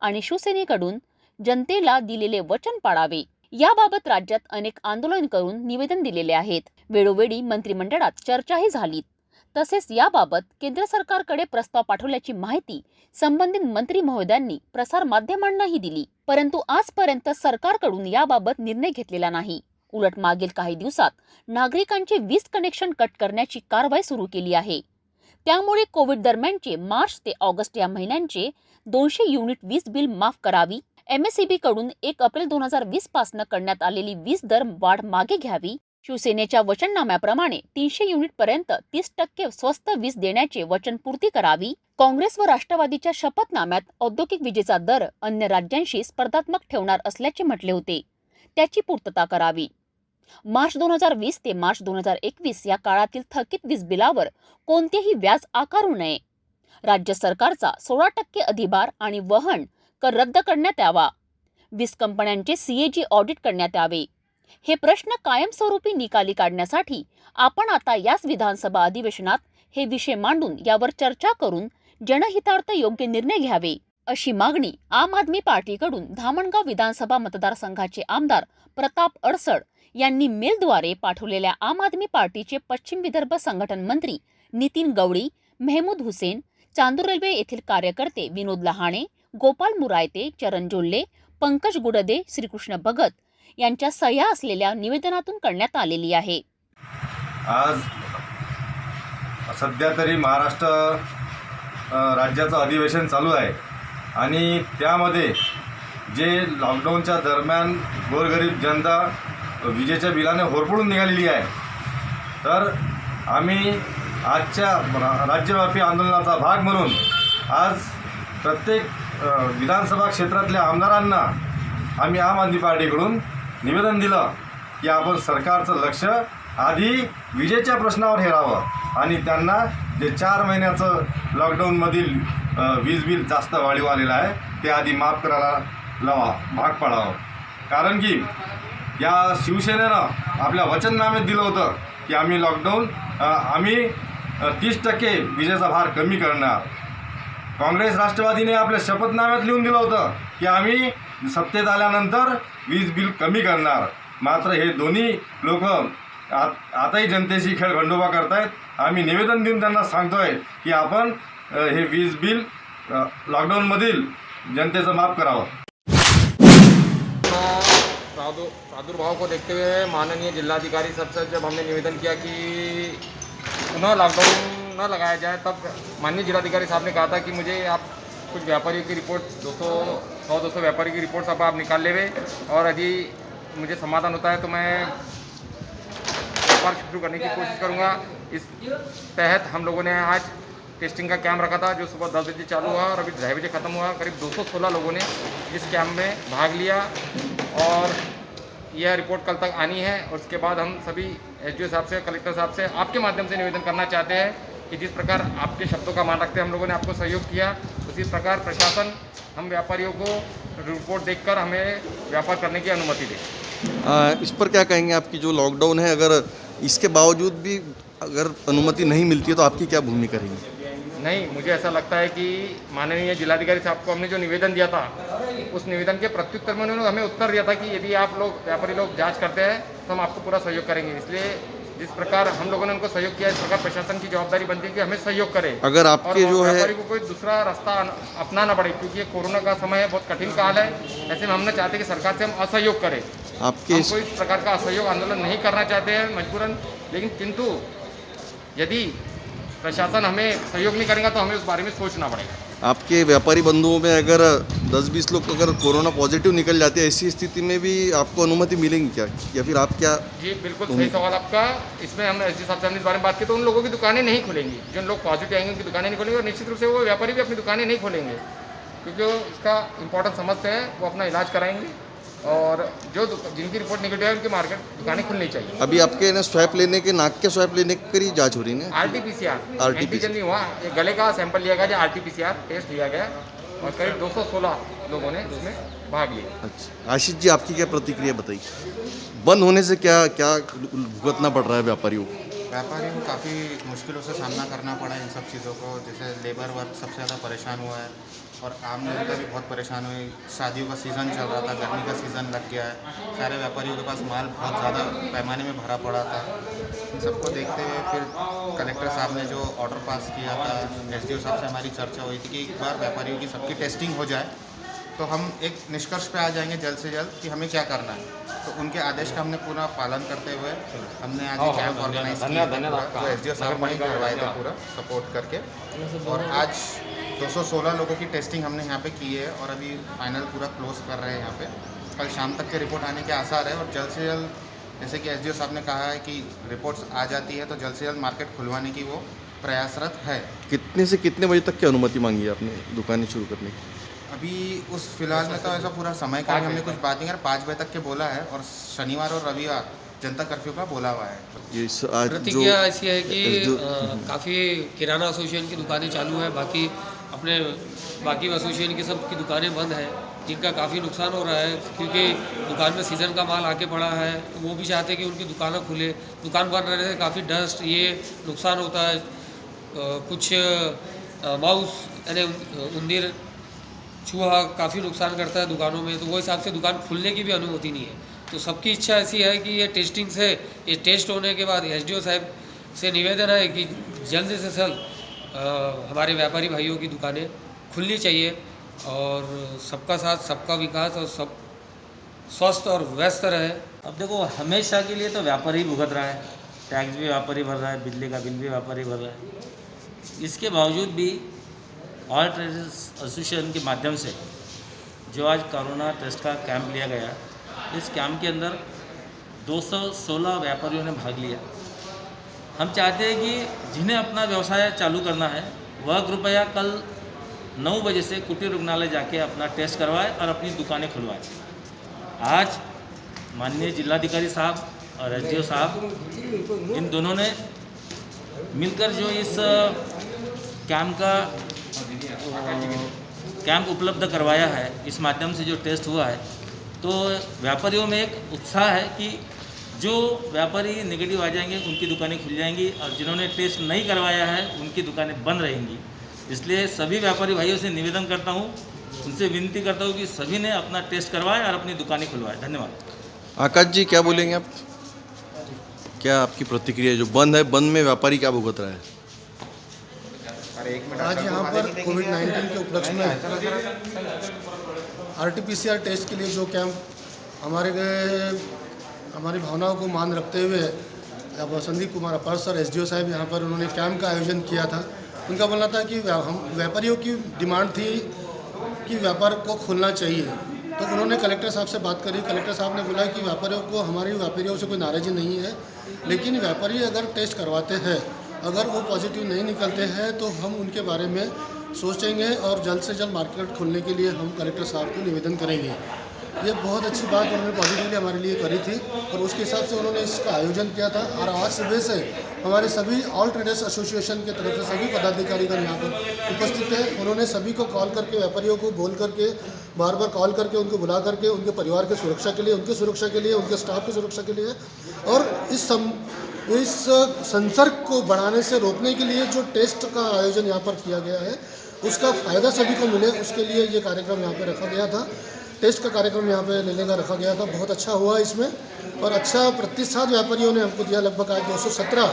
Speaker 1: आणि शिवसेनेकडून जनतेला दिलेले वचन पाळावे. याबाबत राज्यात अनेक आंदोलन करून निवेदन दिलेले आहेत. वेळोवेळी मंत्रिमंडळात चर्चाही झाली. तसेच याबाबत केंद्र सरकारकडे प्रस्ताव पाठवल्याची माहिती संबंधित मंत्री महोदयांनी प्रसार माध्यमांनाही दिली. परंतु आजपर्यंत सरकारकडून याबाबत निर्णय घेतलेला नाही. उलट मागील काही दिवसात नागरिकांचे वीज कनेक्शन कट करण्याची कारवाई सुरू केली आहे. त्यामुळे कोविड दरम्यानचे मार्च ते ऑगस्ट या महिन्यांचे 200 युनिट वीज बिल माफ करावी. MSEB कडून 1 एप्रिल 2020 पासून करण्यात आलेली वीज दर वाढ मागे घ्यावी. शिवसेनेच्या वचननाम्याप्रमाणे 300 युनिट पर्यंत 30% स्वस्त वीज देण्याचे वचन पूर्ती करावी. काँग्रेस व राष्ट्रवादीच्या शपथनाम्यात औद्योगिक विजेचा दर अन्य राज्यांशी स्पर्धात्मक ठेवणार असल्याचे म्हटले होते, त्याची पूर्तता करावी. मार्च 2020 ते मार्च 2021 या काळातील थकीत वीज बिलावर कोणतेही व्याज आकारू नये. राज्य सरकारचा 16% अधिभार आणि वहन कर रद्द करण्यात यावा. वीज कंपन्यांचे CAG ऑडिट करण्यात यावे. हे प्रश्न कायमस्वरूपी निकाली काढण्यासाठी आपण आता याच विधानसभा अधिवेशनात हे विषय मांडून यावर चर्चा करून जनहितार्थ योग्य निर्णय घ्यावे, अशी मागणी आम आदमी पार्टीकडून धामणगाव विधानसभा मतदारसंघाचे आमदार प्रताप अडसड यांनी मेलद्वारे पाठवलेल्या आम आदमी पार्टीचे पश्चिम विदर्भ संघटन मंत्री नितीन गवळी, मेहमूद हुसेन, चांदूर रेल्वे येथील कार्यकर्ते विनोद लहाणे, गोपाल मुरायते, चरण जोल्ले, पंकज गुडदे, श्रीकृष्ण भगत यांच्या सह्या असलेल्या निवेदनातून करण्यात आलेली आहे.
Speaker 15: आज सध्या तरी महाराष्ट्र राज्याचं अधिवेशन चालू आहे आणि त्यामध्ये जे लॉकडाऊनच्या दरम्यान गोरगरीब जनता विजेच्या बिलाने होरपळून निघालेली आहे, तर आम्ही आजच्या राज्यव्यापी आंदोलनाचा भाग म्हणून आज प्रत्येक विधानसभा क्षेत्रातल्या आमदारांना आम्ही आम आदमी पार्टीकडून निवेदन दिलं की आपण सरकारचं लक्ष आधी विजेच्या प्रश्नावर हेरावं आणि त्यांना जे 4 महिन्याचं लॉकडाऊनमधील वीज बिल जास्त वाढीव आलेलं आहे ते आधी माफ करायला लावा, भाग पाडावं. कारण की या शिवसेनेनं आपल्या वचननाम्यात दिलं होतं की आम्ही आम्ही 30% विजेचा भार कमी करणार. काँग्रेस राष्ट्रवादीने आपल्या शपथनाम्यात लिहून दिलं होतं की आम्ही सत्तेत आल्यानंतर वीज बिल कमी करणार. मात्र हे दोन्ही लोक आताही जनतेशी खेळखंडोबा करतायत. आम्ही निवेदन देऊन त्यांना सांगतोय की आपण हे वीज बिल लॉकडाऊनमधील जनतेचं माफ करावं.
Speaker 16: प्रादुर्भाव को देखते हुए माननीय जिलाधिकारी साहब से जब हमने निवेदन किया कि पुनः लॉकडाउन न लगाया जाए, तब माननीय जिलाधिकारी साहब ने कहा था कि मुझे आप कुछ व्यापारियों की रिपोर्ट 100-200 व्यापारी की रिपोर्ट सब आप निकाल लेवे और यदि मुझे समाधान होता है तो मैं व्यापार शुरू करने की कोशिश करूँगा. इस तहत हम लोगों ने आज टेस्टिंग का कैंप रखा था जो सुबह 10 बजे चालू हुआ और अभी 2:30 बजे ख़त्म हुआ. करीब 216 लोगों ने इस कैंप में भाग लिया और यह रिपोर्ट कल तक आनी है. उसके बाद हम सभी SDO साहब से, कलेक्टर साहब से आपके माध्यम से निवेदन करना चाहते हैं कि जिस प्रकार आपके शब्दों का मान रखते हम लोगों ने आपको सहयोग किया, उसी प्रकार प्रशासन हम व्यापारियों को रिपोर्ट देखकर हमें व्यापार करने की अनुमति दे.
Speaker 17: इस पर क्या कहेंगे? आपकी जो लॉकडाउन है, अगर
Speaker 15: इसके बावजूद भी अगर अनुमति नहीं मिलती है तो आपकी क्या भूमिका रहेगी?
Speaker 16: नहीं, मुझे ऐसा लगता है कि माननीय जिलाधिकारी साहब को हमने जो निवेदन दिया था, उस निवेदन के प्रत्युत्तर में उन्होंने हमें उत्तर दिया था कि यदि आप लोग व्यापारी लोग जांच करते हैं तो हम आपको पूरा सहयोग करेंगे। इसलिए जिस प्रकार हम लोगों ने उनको सहयोग किया, इस प्रकार प्रशासन की जवाबदारी बनती है कि हमें सहयोग करे।
Speaker 15: अगर आपके
Speaker 16: और
Speaker 15: जो है
Speaker 16: व्यापारी को कोई दूसरा रास्ता अपनाना पड़े, क्योंकि ये कोरोना का समय है, बहुत कठिन काल है। ऐसे में हम चाहते हैं कि सरकार से हम असहयोग करें।
Speaker 15: आपके
Speaker 16: हम कोई प्रकार का असहयोग आंदोलन नहीं करना चाहते हैं मजबूरन, लेकिन किंतु यदि प्रशासन हमें सहयोग नहीं करेगा तो हमें उस बारे में सोचना पड़ेगा।
Speaker 15: आपके व्यापारी बंधुओं में अगर 10-20 लोग अगर कोरोना पॉजिटिव निकल जाते हैं, ऐसी स्थिति में भी आपको अनुमति मिलेगी क्या, या फिर आप क्या?
Speaker 16: जी बिल्कुल सही सवाल आपका। इसमें हमने एसडी साहब से हमने इस बारे में बात की तो उन लोगों की दुकानें नहीं खुलेंगी, जो लोग पॉजिटिव आएंगे उनकी दुकानें नहीं खुलेंगी, और निश्चित रूप से वो व्यापारी भी अपनी दुकानें नहीं खोलेंगे, क्योंकि वो इसका इंपॉर्टेंस समझते हैं। वो अपना इलाज कराएंगे, और जो जिनकी रिपोर्ट नेगेटिव है उनकी मार्केट दुकानें खुलनी चाहिए।
Speaker 15: अभी आपके ना स्वैप लेने के, नाक के स्वैप लेने की जांच हो रही है?
Speaker 16: RT-PCR एंटीजन नहीं हुआ, ये गले का सैंपल लिया गया, RT-PCR टेस्ट लिया गया, और करीब 216 लोगों ने इसमें भाग लिया।
Speaker 15: अच्छा, आशीष जी आपकी क्या प्रतिक्रिया बताइए? बंद होने से क्या क्या भुगतना पड़ रहा है व्यापारियों को?
Speaker 10: व्यापारियों को काफ़ी मुश्किलों से सामना करना पड़ा इन सब चीज़ों को। जैसे लेबर वर्क सबसे ज़्यादा परेशान हुआ है, और आम जनता भी बहुत परेशान हुई। शादियों का सीज़न चल रहा था, गर्मी का सीज़न लग गया है, सारे व्यापारियों के पास माल बहुत ज़्यादा पैमाने में भरा पड़ा था। इन सबको देखते हुए फिर कलेक्टर साहब ने जो ऑर्डर पास किया था, SDO साहब से हमारी चर्चा हुई थी कि एक बार व्यापारियों की सबकी टेस्टिंग हो जाए तो हम एक निष्कर्ष पे आ जाएंगे जल्द से जल्द कि हमें क्या करना है। तो उनके आदेश का हमने पूरा पालन करते हुए हमने आज एक कैंप ऑर्गेनाइज किया जो SDO साहब ने करवाए थे पूरा सपोर्ट करके, और आज 216 लोगों की टेस्टिंग हमने यहाँ पे की है, और अभी फाइनल पूरा क्लोज कर रहे हैं यहाँ पे। कल शाम तक के रिपोर्ट आने के आसार है, और जल्द से जल्द जैसे कि SDO साहब ने कहा है कि रिपोर्ट्स आ जाती है तो जल्द से जल्द मार्केट खुलवाने की वो प्रयासरत है।
Speaker 15: कितने से कितने बजे तक की अनुमति मांगी है आपने दुकानें शुरू करने की?
Speaker 10: अभी उस फिलहाल में तो ऐसा पूरा समय का हमने कुछ बात नहीं कर, 5 बजे तक के बोला है, और शनिवार और रविवार जनता कर्फ्यू का बोला हुआ है।
Speaker 15: ये आज
Speaker 17: प्रतिक्रिया ऐसी है कि काफ़ी किराना एसोसिएशन की दुकानें चालू है, बाकी अपने बाकी एसोसिएशन की सब की दुकानें बंद हैं, जिनका काफ़ी नुकसान हो रहा है, क्योंकि दुकान में सीज़न का माल आके पड़ा है। वो भी चाहते हैं कि उनकी दुकानें खुले, दुकान बंद रहने से काफ़ी डस्ट ये नुकसान होता है। कुछ माउस यानी उंदीर चूहा काफ़ी नुकसान करता है दुकानों में, तो वो हिसाब से दुकान खुलने की भी अनुमति नहीं है। तो सबकी इच्छा ऐसी है कि ये टेस्टिंग से, ये टेस्ट होने के बाद SDO साहब से निवेदन है कि जल्द से जल्द हमारे व्यापारी भाइयों की दुकानें खुलनी चाहिए, और सबका साथ सबका विकास, और सब स्वस्थ और व्यस्त रहे।
Speaker 18: अब देखो, हमेशा के लिए तो व्यापारी भुगत रहा है, टैक्स भी व्यापारी भर रहा है, बिजली का बिल भी व्यापारी भर रहा है। इसके बावजूद भी ऑल ट्रेडर्स एसोसिएशन के माध्यम से जो आज कोरोना टेस्ट का कैंप लिया गया, इस कैंप के अंदर 216 व्यापारियों ने भाग लिया। हम चाहते हैं कि जिन्हें अपना व्यवसाय चालू करना है वह कृपया कल 9 बजे से कुटीर रुग्णालय जाके अपना टेस्ट करवाए और अपनी दुकानें खुलवाएं। आज माननीय जिलाधिकारी साहब और SDO साहब, इन दोनों ने मिलकर जो इस कैंप उपलब्ध करवाया है, इस माध्यम से जो टेस्ट हुआ है, तो व्यापारियों में एक उत्साह है कि जो व्यापारी नेगेटिव आ जाएंगे उनकी दुकानें खुल जाएंगी, और जिन्होंने टेस्ट नहीं करवाया है उनकी दुकानें बंद रहेंगी। इसलिए सभी व्यापारी भाइयों से निवेदन करता हूँ, उनसे विनती करता हूँ कि सभी ने अपना टेस्ट करवाएं और अपनी दुकानें खुलवाएं। धन्यवाद।
Speaker 15: आकाश जी क्या बोलेंगे आप? क्या आपकी प्रतिक्रिया, जो बंद है, बंद में व्यापारी क्या भुगत रहा है?
Speaker 19: आज यहाँ पर कोविड-19 के उपलक्ष्य में RT-PCR टेस्ट के लिए जो कैंप हमारी भावनाओं को मान रखते हुए अब संदीप कुमार अपार सर SDO साहब यहाँ पर उन्होंने कैंप का आयोजन किया था। उनका बोलना था कि हम व्यापारियों की डिमांड थी कि व्यापार को खुलना चाहिए, तो उन्होंने कलेक्टर साहब से बात करी। कलेक्टर साहब ने बोला कि हमारे व्यापारियों से कोई नाराज़ी नहीं है, लेकिन व्यापारी अगर टेस्ट करवाते हैं, अगर वो पॉजिटिव नहीं निकलते हैं तो हम उनके बारे में सोचेंगे, और जल्द से जल्द मार्केट खोलने के लिए हम कलेक्टर साहब को निवेदन करेंगे। ये बहुत अच्छी बात उन्होंने पॉजिटिवली हमारे लिए करी थी, और उसके हिसाब से उन्होंने इसका आयोजन किया था। और आज सुबह से हमारे सभी ऑल ट्रेडर्स एसोसिएशन के तरफ से सभी पदाधिकारी का यहाँ पर उपस्थित है। उन्होंने सभी को कॉल करके, व्यापारियों को बोल करके, बार बार कॉल करके, उनको बुला करके, उनके परिवार की सुरक्षा के लिए, उनकी सुरक्षा के लिए, उनके स्टाफ की सुरक्षा के लिए, और इस इस संसर्ग को बढ़ाने से रोकने के लिए जो टेस्ट का आयोजन यहाँ पर किया गया है उसका फ़ायदा सभी को मिले, उसके लिए ये कार्यक्रम यहाँ पे रखा गया था। टेस्ट का कार्यक्रम यहाँ पे लेने का रखा गया था, बहुत अच्छा हुआ इसमें और अच्छा प्रतिसाद व्यापारियों ने हमको दिया। लगभग आज 217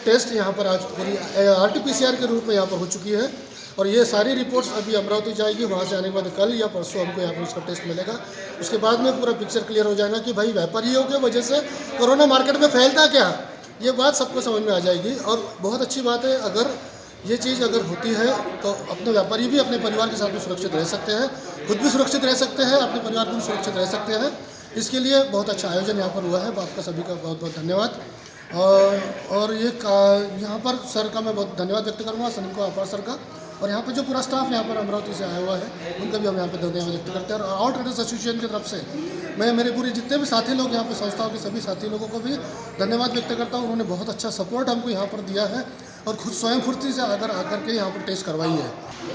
Speaker 19: टेस्ट यहाँ पर आज पूरी RT-PCR के रूप में यहाँ पर हो चुकी है और ये सारी रिपोर्ट्स अभी अमरावती जाएगी। वहाँ से आने के बाद कल या परसों हमको यहाँ पर उसका टेस्ट मिलेगा। उसके बाद में पूरा पिक्चर क्लियर हो जाएगा कि भाई व्यापारियों के वजह से कोरोना मार्केट में फैलता क्या, ये बात सबको समझ में आ जाएगी। और बहुत अच्छी बात है, अगर ये चीज़ अगर होती है तो अपने व्यापारी भी अपने परिवार के साथ में सुरक्षित रह सकते हैं, खुद भी सुरक्षित रह सकते हैं, अपने परिवार को भी सुरक्षित रह सकते हैं। इसके लिए बहुत अच्छा आयोजन यहाँ पर हुआ है। आपका सभी का बहुत बहुत धन्यवाद। और ये यहाँ पर सर का मैं बहुत धन्यवाद व्यक्त करूँगा, सनी को अपार सर का, और यहाँ पर जो पूरा स्टाफ यहाँ पर अमरावती से आया हुआ है उनका भी हम यहाँ पर धन्यवाद व्यक्त करते हैं। और ऑल ट्रेडर्स एसोसिएशन की तरफ से मैं मेरे पूरे जितने भी साथी लोग यहाँ पर संस्थाओं के सभी साथी लोगों को भी धन्यवाद व्यक्त करता हूँ। उन्होंने बहुत अच्छा सपोर्ट हमको यहाँ पर दिया है और खुद स्वयं फुर्ती से आकर के यहाँ पर टेस्ट करवाई है।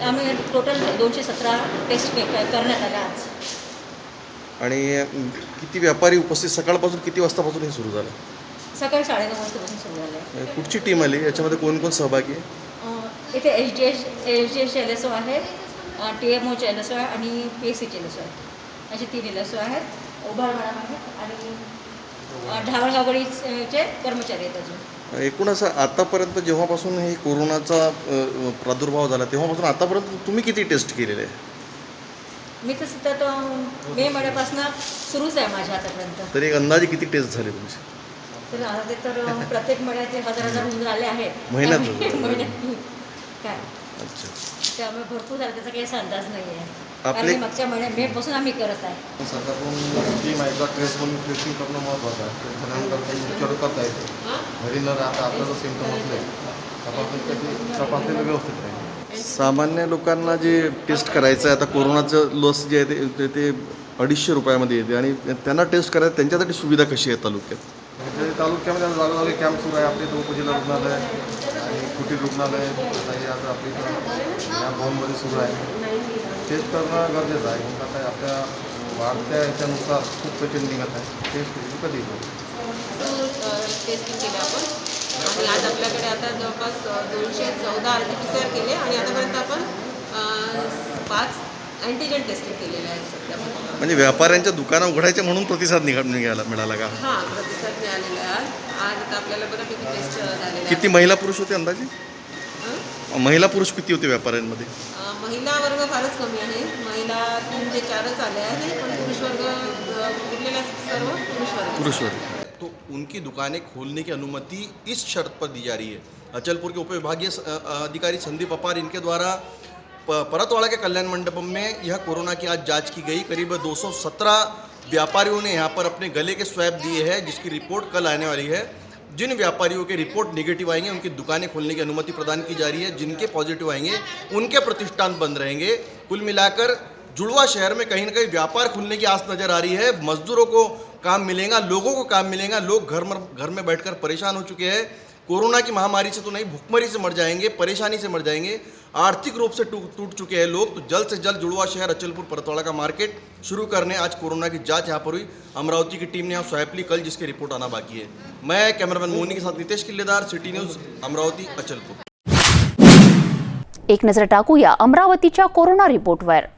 Speaker 20: आम्ही टोटल 217 टेस्ट करण्यात आल्या आज।
Speaker 21: आणि किती व्यापारी उपस्थित, सकाळपासून किती वाजतापासून हे सुरू झालं?
Speaker 20: सकाळी 9:30 वाजतापासून सुरू झालं आहे।
Speaker 21: कुठची टीम आली, याच्यामध्ये कोण कोण सहभागी आहे?
Speaker 20: इथे HDS LSO आहे, TMO चे LSO आहे आणि PSC चे LSO आहेत, असे 3 LSO आहेत, उभार मॅडम आहेत आणि ढावळगावडीचे कर्मचारी आहेत अजून।
Speaker 21: एकूण असं आतापर्यंत जेव्हापासून हे कोरोनाचा प्रादुर्भाव झाला तेव्हापासून आतापर्यंत तुम्ही किती टेस्ट केलेले आहे?
Speaker 20: मी तर सतत मे महिन्यापासून सुरूच आहे माझ्या आतापर्यंत।
Speaker 21: तरी एक अंदाजे किती टेस्ट झाले तुमचे?
Speaker 20: तर आता ते तर प्रत्येक महिन्यात 1000 होऊन आले आहेत
Speaker 21: महिन्यात
Speaker 20: काय।
Speaker 21: अच्छा,
Speaker 20: त्यामुळे भरपूर झालं, त्याचा काही अंदाज नाही आहे।
Speaker 21: आपले
Speaker 20: कारण मागच्या मेपासून आम्ही करत आहे।
Speaker 15: सरकारकडून टीम आहे का ट्रेस म्हणून टेस्टिंग करणं महत्त्वाचं आहे। त्याच्यानंतर काही उपचार करता येते, घरी न राहता आपलं जर सिम्पटम असले तपासलेलं व्यवस्थित राहील।
Speaker 21: सामान्य लोकांना जे टेस्ट करायचं आहे, आता कोरोनाचं लस जे आहे ते 250 रुपयामध्ये येते आणि त्यांना टेस्ट करायचं, त्यांच्यासाठी सुविधा कशी आहे तालुक्यात?
Speaker 15: तालुक्यामध्ये जागोजागी कॅम्प सुरू आहे, आपले उपजिल्हा रुग्णालय आणि कुटीर रुग्णालय आता आपली या भवनमध्ये सुरू आहे। टेस्ट करणं गरजेचं आहे, कारण आता आपल्या वाढत्या ह्याच्यानुसार खूप पेशंट निघत आहे। टेस्ट कधी
Speaker 22: टेस्टिंग केलं आपण आणि आज आपल्याकडे आता जवळपास 214 RT-PCR केले आणि आतापर्यंत आपण 5 अँटीजन टेस्टिंग केलेले आहेत सध्या।
Speaker 21: म्हणजे व्यापाऱ्यांच्या दुकानं उघडायचे म्हणून प्रतिसाद मिळाला का?
Speaker 22: हां, प्रतिसाद मिळालेला आहे। आज आता आपल्याला बऱ्यापैकी टेस्ट झालेला।
Speaker 21: किती महिला पुरुष होते अंदाजे? महिला पुरुष किती होते व्यापाऱ्यांमध्ये?
Speaker 22: महिला वर्ग फारच कमी आहे, महिला 3 ते 4च आले आहेत, पण पुरुष वर्ग उरलेला सर्व पुरुष वर्ग।
Speaker 21: तो उनकी दुकानें खोलने की अनुमति इस शर्त पर दी जा रही है। अचलपुर के उपविभागीय अधिकारी संदीप अपार इनके द्वारा परतवाड़ा के कल्याण मंडपम में यह कोरोना की आज जांच की गई। करीब 217 व्यापारियों ने यहाँ पर अपने गले के स्वैब दिए हैं, जिसकी रिपोर्ट कल आने वाली है। जिन व्यापारियों के रिपोर्ट नेगेटिव आएंगे उनकी दुकानें खोलने की अनुमति प्रदान की जा रही है, जिनके पॉजिटिव आएंगे उनके प्रतिष्ठान बंद रहेंगे। कुल मिलाकर जुड़वा शहर में कहीं ना कहीं व्यापार खुलने की आस नज़र आ रही है। मजदूरों को काम मिलेगा, लोगों को काम मिलेगा। लोग घर में बैठकर परेशान हो चुके हैं। कोरोना की महामारी से तो नहीं, भुखमरी से मर जाएंगे, परेशानी से मर जाएंगे। आर्थिक रूप से टूट चुके हैं लोग। तो जल्द से जल्द जुड़वा शहर अचलपुर परतवाड़ा का मार्केट शुरू करने आज कोरोना की जांच यहाँ पर हुई। अमरावती की टीम ने यहाँ स्वैप ली, कल जिसकी रिपोर्ट आना बाकी है। मैं कैमरामैन मोनी के साथ नितेश किल्लेदार, सिटी न्यूज़, अमरावती, अचलपुर।
Speaker 1: एक नजर टाकूया अमरावतीच्या कोरोना रिपोर्टवर।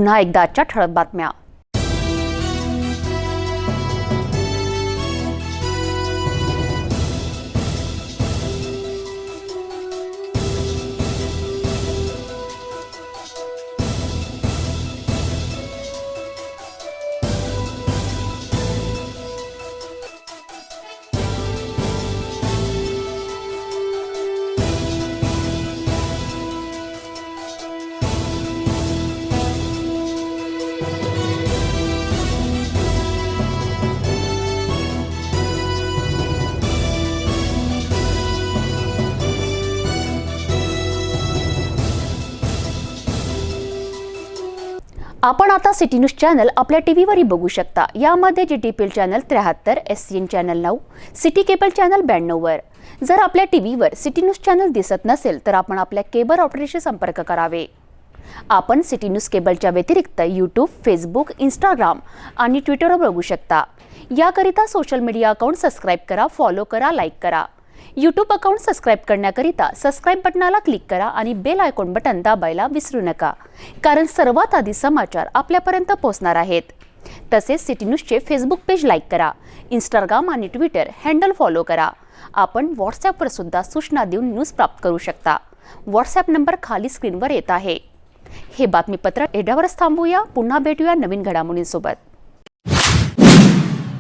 Speaker 1: पुन्हा एकदा आजच्या ठळक बातम्या. आपण आता सिटी न्यूज चॅनल आपल्या टीव्हीवरही बघू शकता. यामध्ये GTPL channel 73, SCN channel 9, city cable channel 92 वर. जर आपल्या टीव्हीवर सिटी न्यूज चॅनल दिसत नसेल तर आपण आपल्या केबल ऑपरेटरशी संपर्क करावे. आपण सिटी न्यूज केबलच्या व्यतिरिक्त यूट्यूब, फेसबुक, इंस्टाग्राम आणि ट्विटरवर बघू शकता. याकरिता सोशल मीडिया अकाउंट सबस्क्राईब करा, फॉलो करा, लाईक करा. यूट्यूब अकाउंट सबस्क्राईब करण्याकरिता सबस्क्राईब बटनाला क्लिक करा आणि बेल आयकॉन बटन दाबायला विसरू नका, कारण सर्वात आधी समाचार आपल्यापर्यंत पोहोचणार आहेत. तसेच सिटी न्यूजचे फेसबुक पेज लाईक करा, इंस्टाग्राम आणि ट्विटर हँडल फॉलो करा. आपण व्हॉट्सॲपवर सुद्धा सूचना देऊन न्यूज प्राप्त करू शकता. व्हॉट्सॲप नंबर खाली स्क्रीनवर येत आहे. हे बातमीपत्र एवढ्यावरच थांबूया. पुन्हा भेटूया नवीन घडामोडींसोबत.